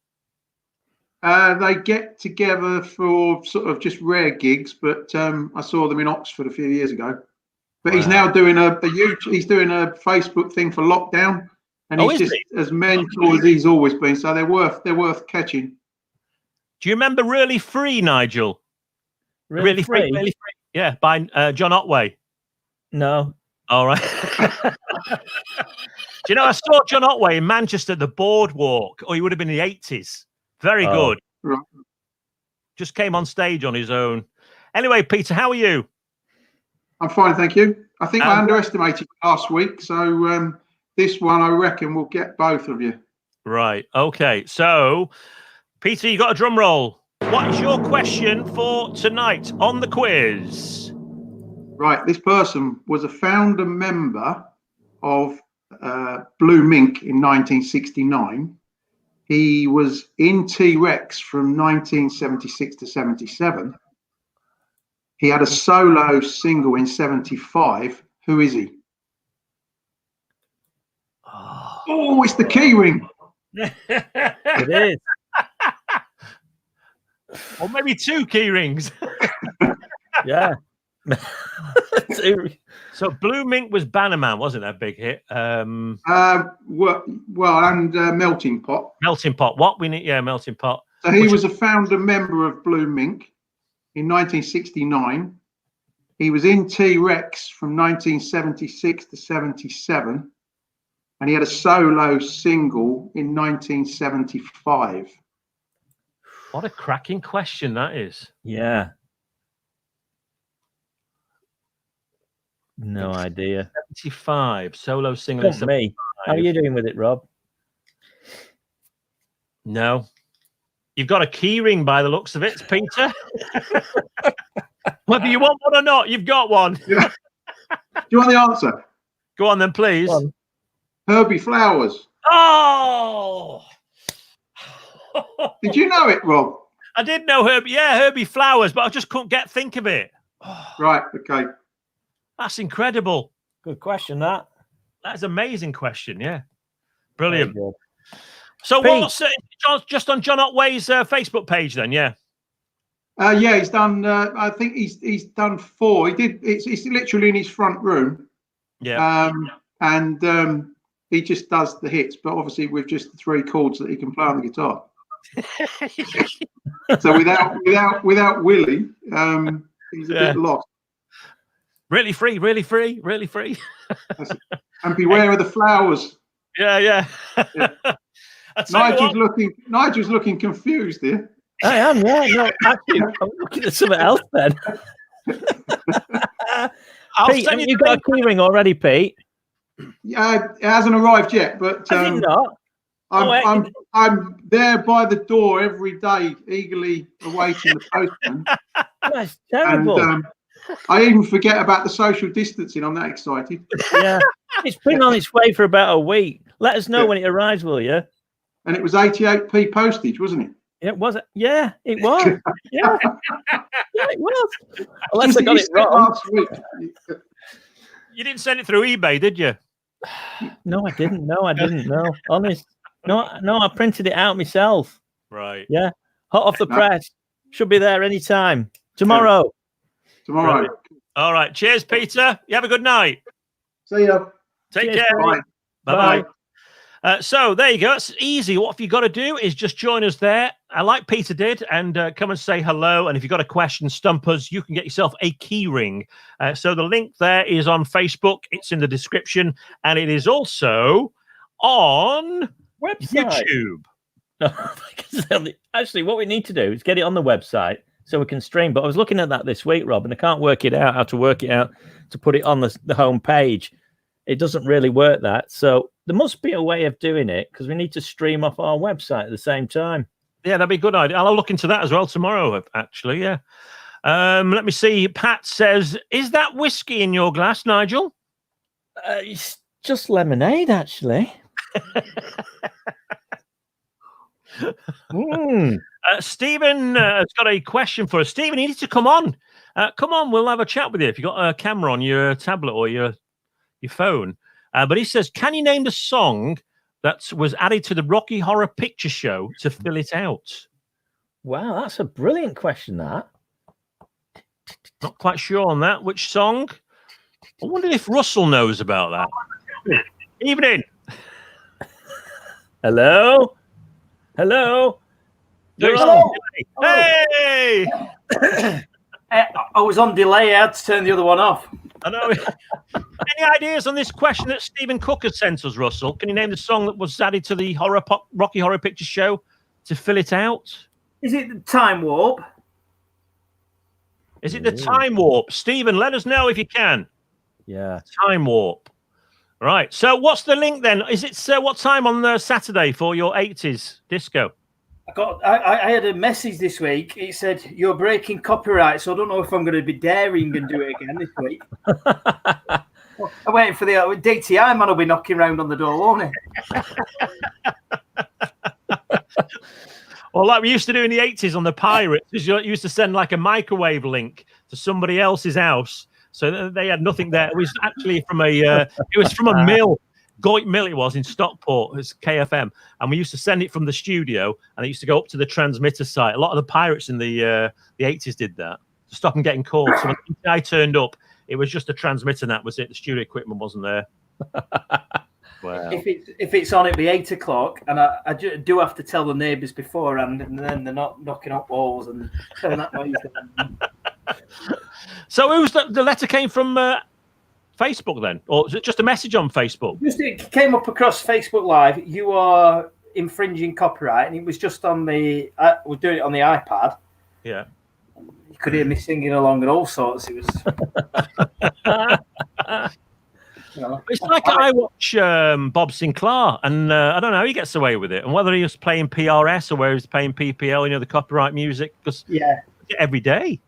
They get together for sort of just rare gigs, but I saw them in Oxford a few years ago. But he's now doing he's doing a Facebook thing for lockdown, and he's just as mental as he's always been. So they're worth catching. Do you remember "Really Free," Nigel? Really free? Yeah, by John Otway. No. All right. Do you know I saw John Otway in Manchester, the Boardwalk? Or he would have been in the 80s. Very good. Right. Just came on stage on his own. Anyway, Peter, how are you? I'm fine, thank you. I think I underestimated last week, so this one I reckon will get both of you. Right. Okay. So, Peter, you got a drum roll. What is your question for tonight on the quiz? Right. This person was a founder member of Blue Mink in 1969. He was in T-Rex from 1976 to 77. He had a solo single in 75. Who is he? Oh, it's the key ring. It is. Or maybe 2 key rings. Yeah. So Blue Mink was Bannerman, wasn't that a big hit? And Melting Pot. Melting Pot. What we need? Yeah, Melting Pot. So he was a founder member of Blue Mink in 1969. He was in T-Rex from 1976 to 77. And he had a solo single in 1975. What a cracking question that is. Yeah. No idea. 75 solo single. Not me. How are you doing with it, Rob? No. You've got a key ring by the looks of it, Peter. Whether you want one or not, you've got one. Yeah. Do you want the answer? Go on then, please. Go on. Herbie Flowers. Oh! Did you know it, Rob? I did know Herbie. Yeah, Herbie Flowers, but I just couldn't think of it. Right. Okay. That's incredible. Good question, that. That's an amazing question. Yeah. Brilliant. Very good. So Pete. what's just on John Otway's Facebook page then? Yeah. Yeah, he's done. I think he's done 4. He did. It's literally in his front room. Yeah. And he just does the hits, but obviously with just the 3 chords that he can play on the guitar. So without Willie, he's a bit lost. Really free. And beware of the flowers. Yeah. Nigel's looking confused here. I am, yeah. No, actually, I'm looking at something else then. Pete, have you got a key ring already, Pete? Yeah, it hasn't arrived yet, but Has it not? I'm there by the door every day, eagerly awaiting the postman. That's terrible. And I even forget about the social distancing. I'm that excited. Yeah, it's been on its way for about a week. Let us know when it arrives, will you? And it was 88p postage, wasn't it? It was. Yeah, it was. Yeah, it was. Unless I got it wrong. Last week. You didn't send it through eBay, did you? No, I didn't. No, honest. No, I printed it out myself. Right. Yeah, hot off the press. Should be there anytime. Tomorrow. Tomorrow. All right. Cheers, Peter. You have a good night. See ya. Take Cheers, care. Bye. Bye. So there you go. It's easy. What you got to do is just join us there, like Peter did, and come and say hello. And if you've got a question, stump us. You can get yourself a key ring. So the link there is on Facebook. It's in the description, and it is also on YouTube. Actually, what we need to do is get it on the website so we can stream. But I was looking at that this week, Rob, and I can't work it out how to work it out to put it on the home page. It doesn't really work that. So there must be a way of doing it because we need to stream off our website at the same time. Yeah, that'd be a good idea. I'll look into that as well tomorrow, actually. Yeah. Let me see. Pat says, is that whiskey in your glass, Nigel? It's just lemonade, actually. Stephen has got a question for us. Stephen, you need to come on. Come on, we'll have a chat with you if you've got a camera on your tablet or your phone. But he says, can you name the song that was added to the Rocky Horror Picture Show to fill it out? Wow, that's a brilliant question, that. Not quite sure on that. Which song? I wonder if Russell knows about that. Evening. Hello? Hello? Hello. Hey! I was on delay. I had to turn the other one off. I know. Any ideas on this question that Stephen Cook has sent us, Russell? Can you name the song that was added to the Rocky Horror Picture Show to fill it out? Is it the Time Warp? Is it the Time Warp? Stephen, let us know if you can. Yeah. Time Warp. Right. So what's the link then? Is it what time on Saturday for your 80s disco? I had a message this week. It said, you're breaking copyright, so I don't know if I'm going to be daring and do it again this week. I'm waiting for the DTI man will be knocking around on the door, won't he? Well, like we used to do in the 80s on the Pirates, you used to send like a microwave link to somebody else's house. So they had nothing there. It was actually from a mill. Goit Mill it was in Stockport. It was KFM. And we used to send it from the studio and it used to go up to the transmitter site. A lot of the pirates in the 80s did that to stop them getting caught. So when I turned up, it was just a transmitter and that was it. The studio equipment wasn't there. Wow. If it's on, it'll be 8 o'clock, and I do have to tell the neighbours beforehand, and then they're not knocking up walls and turning that noise down. So who's the letter came from Facebook then, or was it just a message on Facebook? It came up across Facebook Live. You are infringing copyright, and it was just on the. We're doing it on the iPad. Yeah. You could hear me singing along and all sorts. It was. It's like I watch Bob Sinclair, and I don't know how he gets away with it, and whether he was playing PRS or whether he was playing PPL, the copyright music, because every day.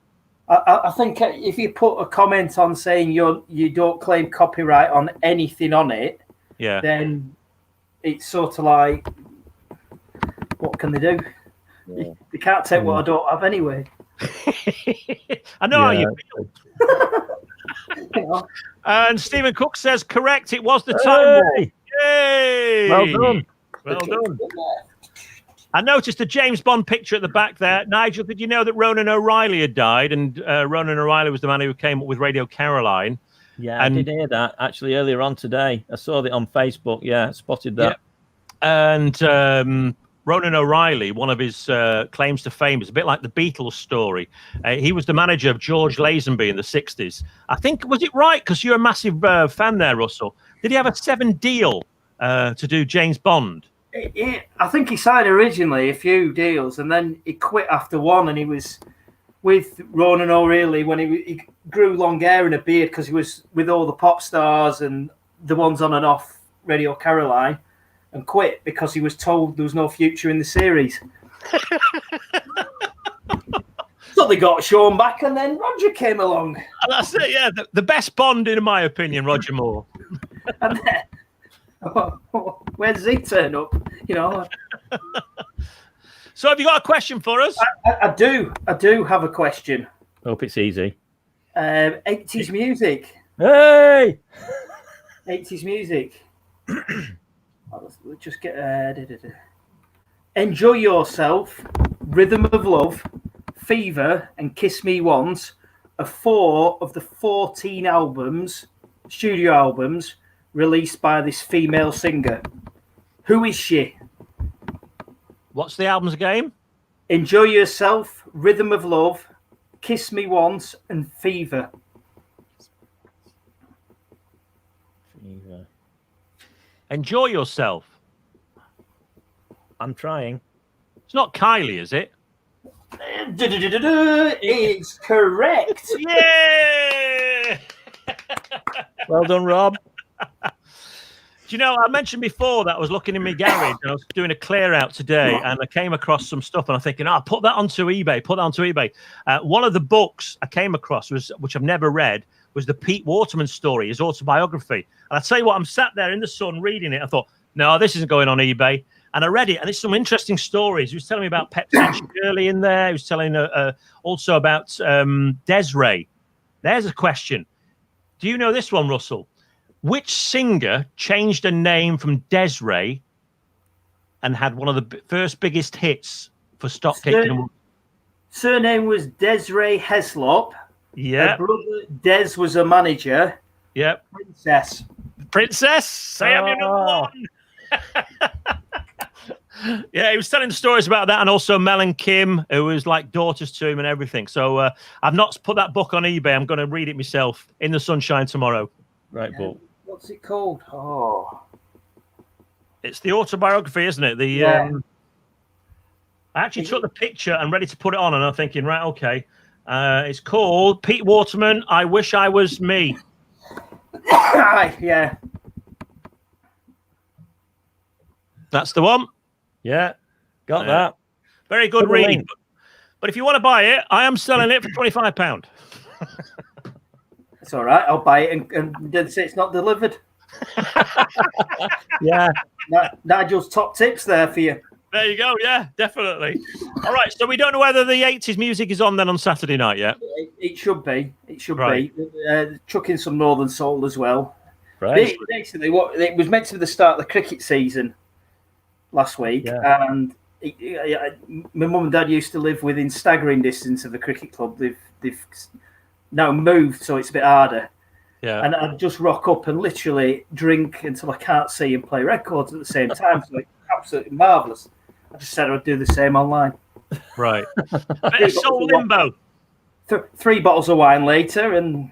I think if you put a comment on saying you don't claim copyright on anything on it, then it's sort of like, what can they do? Yeah. They can't take what I don't have anyway. I know how you feel. And Stephen Cook says, correct, it was the time war. Yay! Well done. I noticed a James Bond picture at the back there. Nigel, did you know that Ronan O'Reilly had died? And Ronan O'Reilly was the man who came up with Radio Caroline. Yeah, I did hear that actually earlier on today. I saw it on Facebook. Yeah, spotted that. Yeah. And Ronan O'Reilly, one of his claims to fame is a bit like the Beatles story. He was the manager of George Lazenby in the 60s. I think, was it right? Because you're a massive fan there, Russell. Did he have a 7 deal to do James Bond? I think he signed originally a few deals and then he quit after one, and he was with Ronan O'Reilly when he grew long hair and a beard because he was with all the pop stars and the ones on and off Radio Caroline, and quit because he was told there was no future in the series. So they got Sean back and then Roger came along. And that's it, yeah. The best Bond, in my opinion, Roger Moore. And then, where does he turn up? So have you got a question for us? I do have a question. Hope it's easy. 80s music. Hey! 80s music. Let's just get Enjoy Yourself, Rhythm of Love, Fever, and Kiss Me Once are 4 of the 14 studio albums released by this female singer. Who is she? What's the albums again? Enjoy Yourself, Rhythm of Love, Kiss Me Once, and Fever. Enjoy Yourself. I'm trying. It's not Kylie, is it? It's correct. Yeah. Well done, Rob. Do you know, I mentioned before that I was looking in my garage and I was doing a clear out today and I came across some stuff and I'm thinking, put that onto eBay. One of the books I came across, which I've never read, was the Pete Waterman story, his autobiography. And I tell you what, I'm sat there in the sun reading it. I thought, no, this isn't going on eBay. And I read it, and it's some interesting stories. He was telling me about Pepsi and Shirley in there. He was telling also about Desiree. There's a question. Do you know this one, Russell? Which singer changed her name from Desiree and had one of the first biggest hits for stock taking? Surname was Desiree Heslop. Yeah. Her brother Des was a manager. Yep. Princess. Say I'm your number one. Yeah, he was telling stories about that, and also Mel and Kim, who was like daughters to him and everything. So I've not put that book on eBay. I'm going to read it myself in the sunshine tomorrow. Right, book. What's it called? Oh, it's the autobiography, isn't it? I actually took the picture and ready to put it on, and I'm thinking, right, okay. It's called Pete Waterman, I Wish I Was Me. Yeah. That's the one. Yeah, got that. Very good read. But if you want to buy it, I am selling it for £25. It's all right. I'll buy it and then say it's not delivered. Yeah. Nigel's top tips there for you. There you go. Yeah, definitely. All right. So we don't know whether the 80s music is on then on Saturday night yet. It should be. It should Right. be. Chuck in some Northern Soul as well. Right. Basically, what it was meant to be the start of the cricket season last week, and my mum and dad used to live within staggering distance of the cricket club. They've now moved, so it's a bit harder. Yeah. And I'd just rock up and literally drink until I can't see and play records at the same time. So it's absolutely marvellous. I just said I'd do the same online. Right. Bit of Soul Limbo. 3 bottles of wine later, and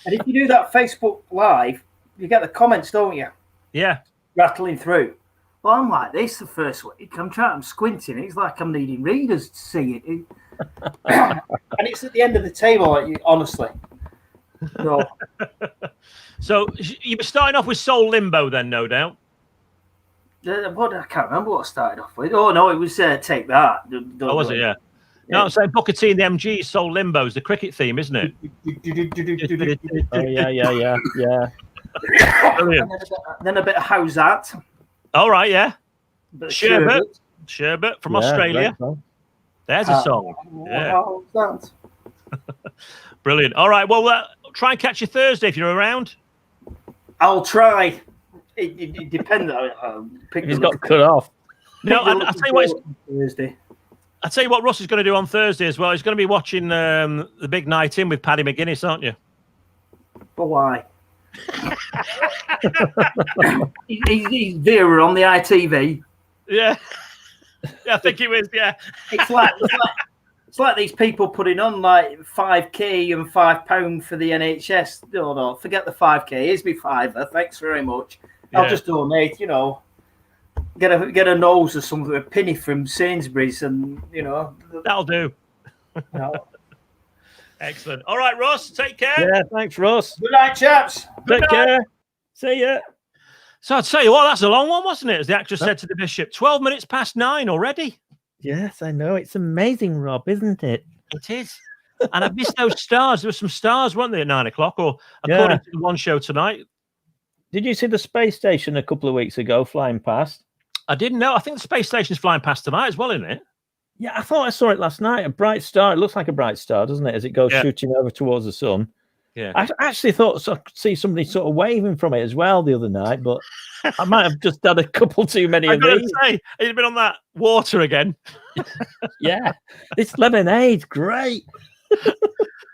and if you do that Facebook Live, you get the comments, don't you? Yeah. Rattling through. Well, I'm like this the first week. I'm squinting. It's like I'm needing readers to see it. And it's at the end of the table, honestly. So you were starting off with Soul Limbo then, no doubt. I can't remember what I started off with. Oh, no, it was Take That. Oh, was it? Yeah. No, I'm saying Booker T and the MG, Soul Limbo is the cricket theme, isn't it? Oh, yeah. Brilliant. Then a bit of How's That? All right, yeah. Sherbet. Sherbet from Australia. There's a song. Yeah. How's that? Brilliant. All right, well, try and catch you Thursday if you're around. I'll try. It depends. He's got cut off. No, I'll tell you what. Thursday. I'll tell you what Russ is going to do on Thursday as well. He's going to be watching the Big Night In with Paddy McGuinness, aren't you? But why? he's Vera on the ITV. Yeah. Yeah, I think it was, yeah. It's like these people putting on like 5k and £5 for the NHS. No, forget the 5k. Here's me £5. Thanks very much. Yeah. I'll just donate, get a nose or something, a penny from Sainsbury's, and That'll do. Excellent. All right, Ross, take care. Yeah, thanks, Ross. Good night, chaps. Take care. See ya. So I'd say, well, that's a long one, wasn't it? As the actress said to the bishop, 12 minutes past 9 already. Yes, I know. It's amazing, Rob, isn't it? It is. And I missed those stars. There were some stars, weren't there, at 9 o'clock? Or according to the one show tonight. Did you see the space station a couple of weeks ago flying past? I didn't know. I think the space station's flying past tonight as well, isn't it? Yeah, I thought I saw it last night. A bright star. It looks like a bright star, doesn't it? As it goes shooting over towards the sun. Yeah. I actually thought I could see somebody sort of waving from it as well the other night, but I might have just had a couple too many of these. I've got to say, you've been on that water again. Yeah. This lemonade, great.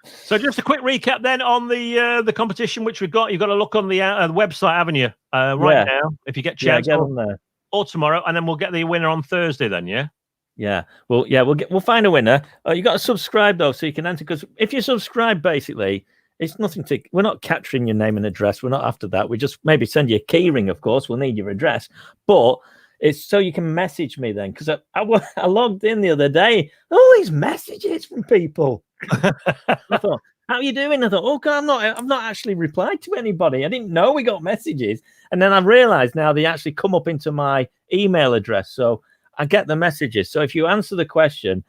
So just a quick recap then on the competition which we've got. You've got to look on the website, haven't you? Right now, if you get a chance. Yeah, get on there. Or tomorrow, and then we'll get the winner on Thursday then, yeah? Yeah. Well, we'll find a winner. You got to subscribe though, so you can enter, because if you subscribe, basically, it's nothing to. We're not capturing your name and address. We're not after that. We just maybe send you a key ring, of course. We'll need your address, but it's so you can message me then, because I logged in the other day. All these messages from people. I thought, how are you doing? I thought, oh God, I've not actually replied to anybody. I didn't know we got messages, and then I've realised now they actually come up into my email address, so I get the messages. So if you answer the question,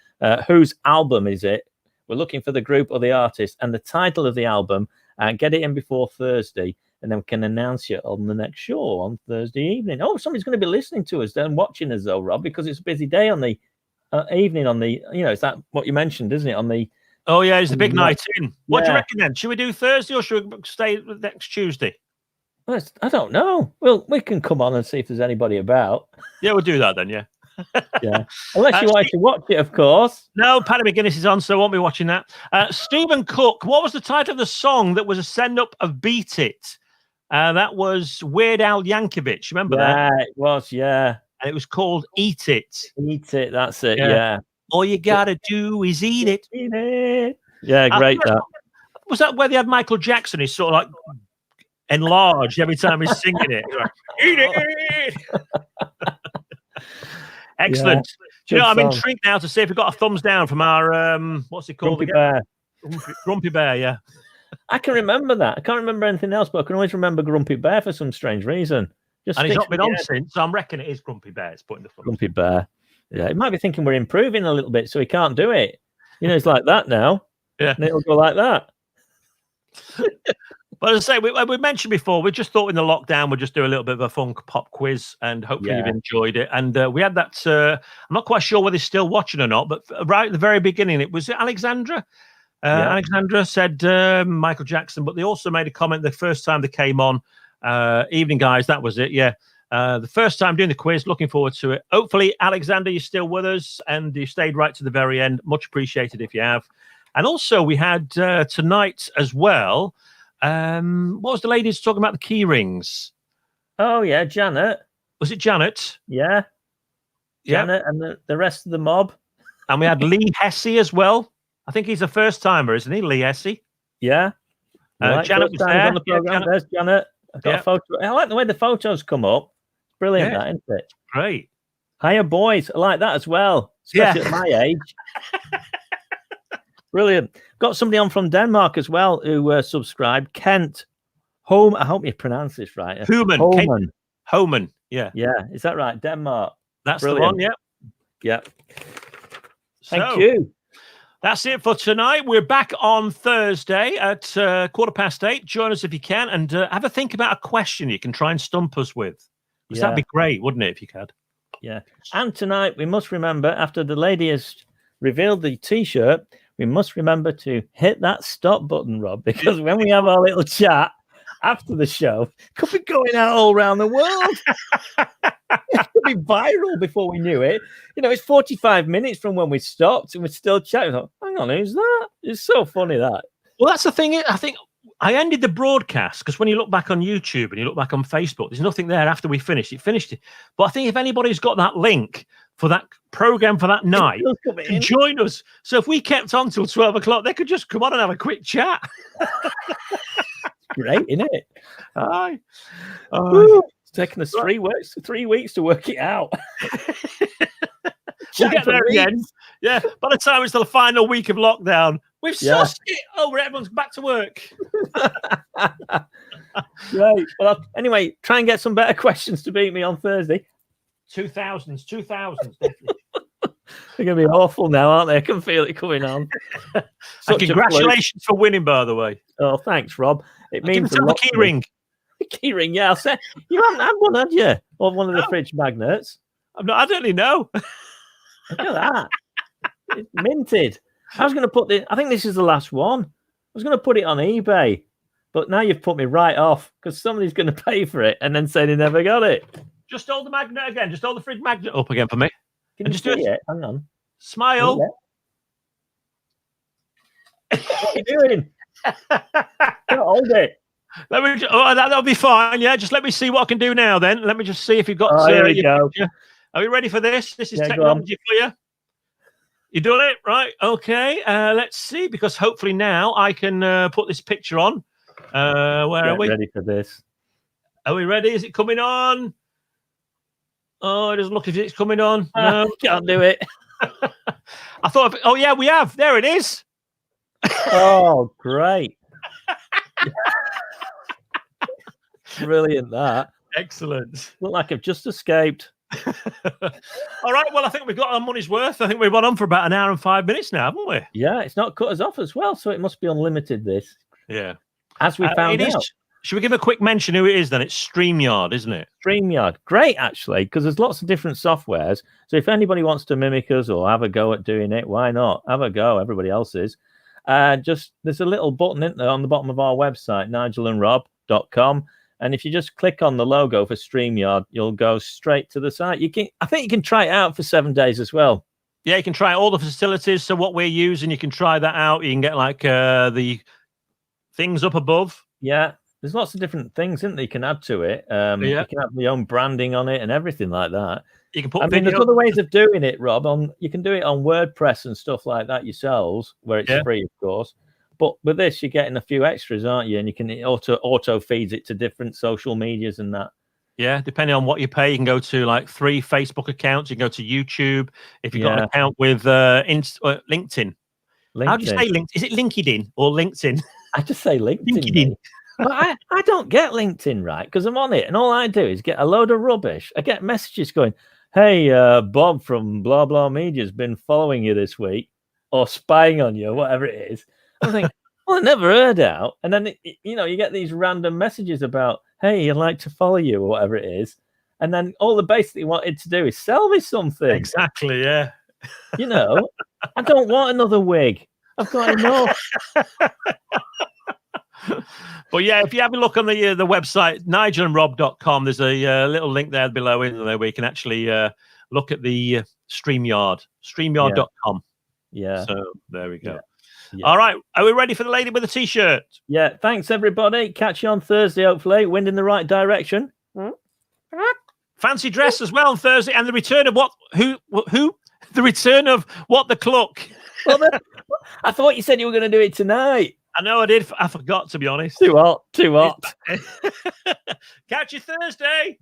whose album is it? We're looking for the group or the artist and the title of the album, and get it in before Thursday, and then we can announce you on the next show on Thursday evening. Oh, somebody's going to be listening to us then, watching us though, Rob, because it's a busy day on the evening on the, is that what you mentioned, isn't it? On the Oh yeah, it's the big night in. What do you reckon then? Should we do Thursday or should we stay next Tuesday? Well, I don't know. Well, we can come on and see if there's anybody about. Yeah, we'll do that then, yeah. Yeah. Unless you want to watch it, of course. No, Paddy McGuinness is on, so I won't be watching that. Stephen Cook, what was the title of the song that was a send-up of Beat It? That was Weird Al Yankovic. Remember that? Yeah, it was, yeah. And it was called Eat It. Eat It, that's it, yeah. All you gotta do is eat it. Eat it. Yeah, great. Was that where they had Michael Jackson? He's sort of like enlarged every time he's singing it. He's like, eat it. Excellent. Do you know, I'm intrigued now to see if we got a thumbs down from our what's it called Grumpy again? Bear. Grumpy Bear, yeah. I can remember that. I can't remember anything else, but I can always remember Grumpy Bear for some strange reason. And he's not been on since, so I'm reckoning it is Grumpy Bear. It's putting the front. Grumpy Bear. Yeah, he might be thinking we're improving a little bit, so he can't do it. You know, it's like that now. Yeah. And it'll go like that. But as I say, we mentioned before, we just thought in the lockdown we'd just do a little bit of a fun pop quiz, and hopefully you've enjoyed it. And we had that, I'm not quite sure whether he's still watching or not, but right at the very beginning, it was Alexandra. Alexandra said Michael Jackson, but they also made a comment the first time they came on. Evening, guys, that was it, yeah. The first time doing the quiz, looking forward to it. Hopefully, Alexander, you're still with us and you stayed right to the very end. Much appreciated if you have. And also, we had tonight as well. What was the ladies talking about the key rings? Oh, yeah, Janet. Was it Janet? Yeah. Janet and the rest of the mob. And we had Lee Hesse as well. I think he's a first timer, isn't he? Lee Hesse. Yeah. Janet was there. On the program. Janet. There's Janet. I've got a photo. I like the way the photos come up. Brilliant, that, isn't it? Great. Hiya, boys. I like that as well, especially at my age. Brilliant. Got somebody on from Denmark as well who subscribed. Kent Home. I hope you pronounce this right. Homan. Homan. Yeah. Yeah. Is that right? Denmark. That's brilliant. The one. Yeah. Yeah. Thank you. That's it for tonight. We're back on Thursday at 8:15. Join us if you can, and have a think about a question you can try and stump us with. Because that'd be great, wouldn't it, if you could? Yeah. And tonight, we must remember, after the lady has revealed the T-shirt, we must remember to hit that stop button, Rob, because when we have our little chat after the show, it could be going out all around the world. It could be viral before we knew it. You know, it's 45 minutes from when we stopped and we're still chatting. Like, hang on, who's that? It's so funny, that. Well, that's the thing. I think I ended the broadcast because when you look back on YouTube and you look back on Facebook, there's nothing there after we finished. It finished it. But I think if anybody's got that link for that program for that night, join us. So if we kept on till 12 o'clock, they could just come on and have a quick chat. Great, isn't it? Aye. It's taken us 3 weeks to work it out. We'll get there again. Yeah. By the time it's the final week of lockdown, we've sussed it over. Everyone's back to work. Right. Well, anyway, try and get some better questions to beat me on Thursday. 2000s, definitely. They're going to be awful now, aren't they? I can feel it coming on. And congratulations for winning, by the way. Oh, thanks, Rob. It means a lot. The key ring. Key ring, yeah. I'll say you haven't had one, had you? Or one of the fridge magnets? I don't really know. Look at that. It's minted. I was going to put this. I think this is the last one. I was going to put it on eBay, but now you've put me right off because somebody's going to pay for it and then say they never got it. Just hold the magnet again. Just hold the fridge magnet up again for me. Can you just do it? Hang on. Smile. What are you doing? Don't hold it. That'll be fine. Yeah, just let me see what I can do now. Then let me just see if you've got. There we go. Are you ready for this? This is technology for you. You doing it right? Okay. Let's see, because hopefully now I can put this picture on. Where are we? Ready for this? Are we ready? Is it coming on? Oh, it doesn't look as if it's coming on. No, can't do it. I thought. Oh yeah, we have. There it is. Oh, great. Brilliant, that. Excellent. Look like I've just escaped. All right, well, I think we've got our money's worth. I think we've gone on for about an hour and 5 minutes now, haven't we? Yeah, it's not cut us off as well, so it must be unlimited, this. Yeah. As we found out. Should we give a quick mention who it is then? It's StreamYard, isn't it? StreamYard. Great, actually, because there's lots of different softwares. So if anybody wants to mimic us or have a go at doing it, why not? Have a go. Everybody else is. Just there's a little button in there on the bottom of our website, nigelandrob.com. And if you just click on the logo for StreamYard, you'll go straight to the site. I think you can try it out for 7 days as well. Yeah, you can try all the facilities. So what we're using, you can try that out. You can get like the things up above. Yeah, there's lots of different things, isn't there, you can add to it. You can have your own branding on it and everything like that. You can put. There's other ways of doing it, Rob. You can do it on WordPress and stuff like that yourselves, where it's free, of course. But with this, you're getting a few extras, aren't you? And you can auto feeds it to different social medias and that. Yeah, depending on what you pay, you can go to like 3 Facebook accounts. You can go to YouTube. If you've got an account with LinkedIn. How do you say LinkedIn? Is it LinkedIn or LinkedIn? I just say LinkedIn. But I don't get LinkedIn, right? Because I'm on it, and all I do is get a load of rubbish. I get messages going, "Hey, Bob from blah blah media has been following you this week, or spying on you, or whatever it is." I think, well, I never heard out. And then you get these random messages about, "Hey, I'd like to follow you," or whatever it is. And then all they basically wanted to do is sell me something. Exactly, yeah. I don't want another wig. I've got enough. But yeah, if you have a look on the website, nigelandrob.com, there's a little link there below in there where you can actually look at the StreamYard.com. Yeah. So there we go. Yeah. All right. Are we ready for the lady with the t-shirt? Yeah. Thanks, everybody. Catch you on Thursday, hopefully. Wind in the right direction. Fancy dress as well on Thursday, and the return of who? The return of What the Cluck. Well, I thought you said you were going to do it tonight. I know I did. I forgot, to be honest. Too hot. Too hot. Catch you Thursday.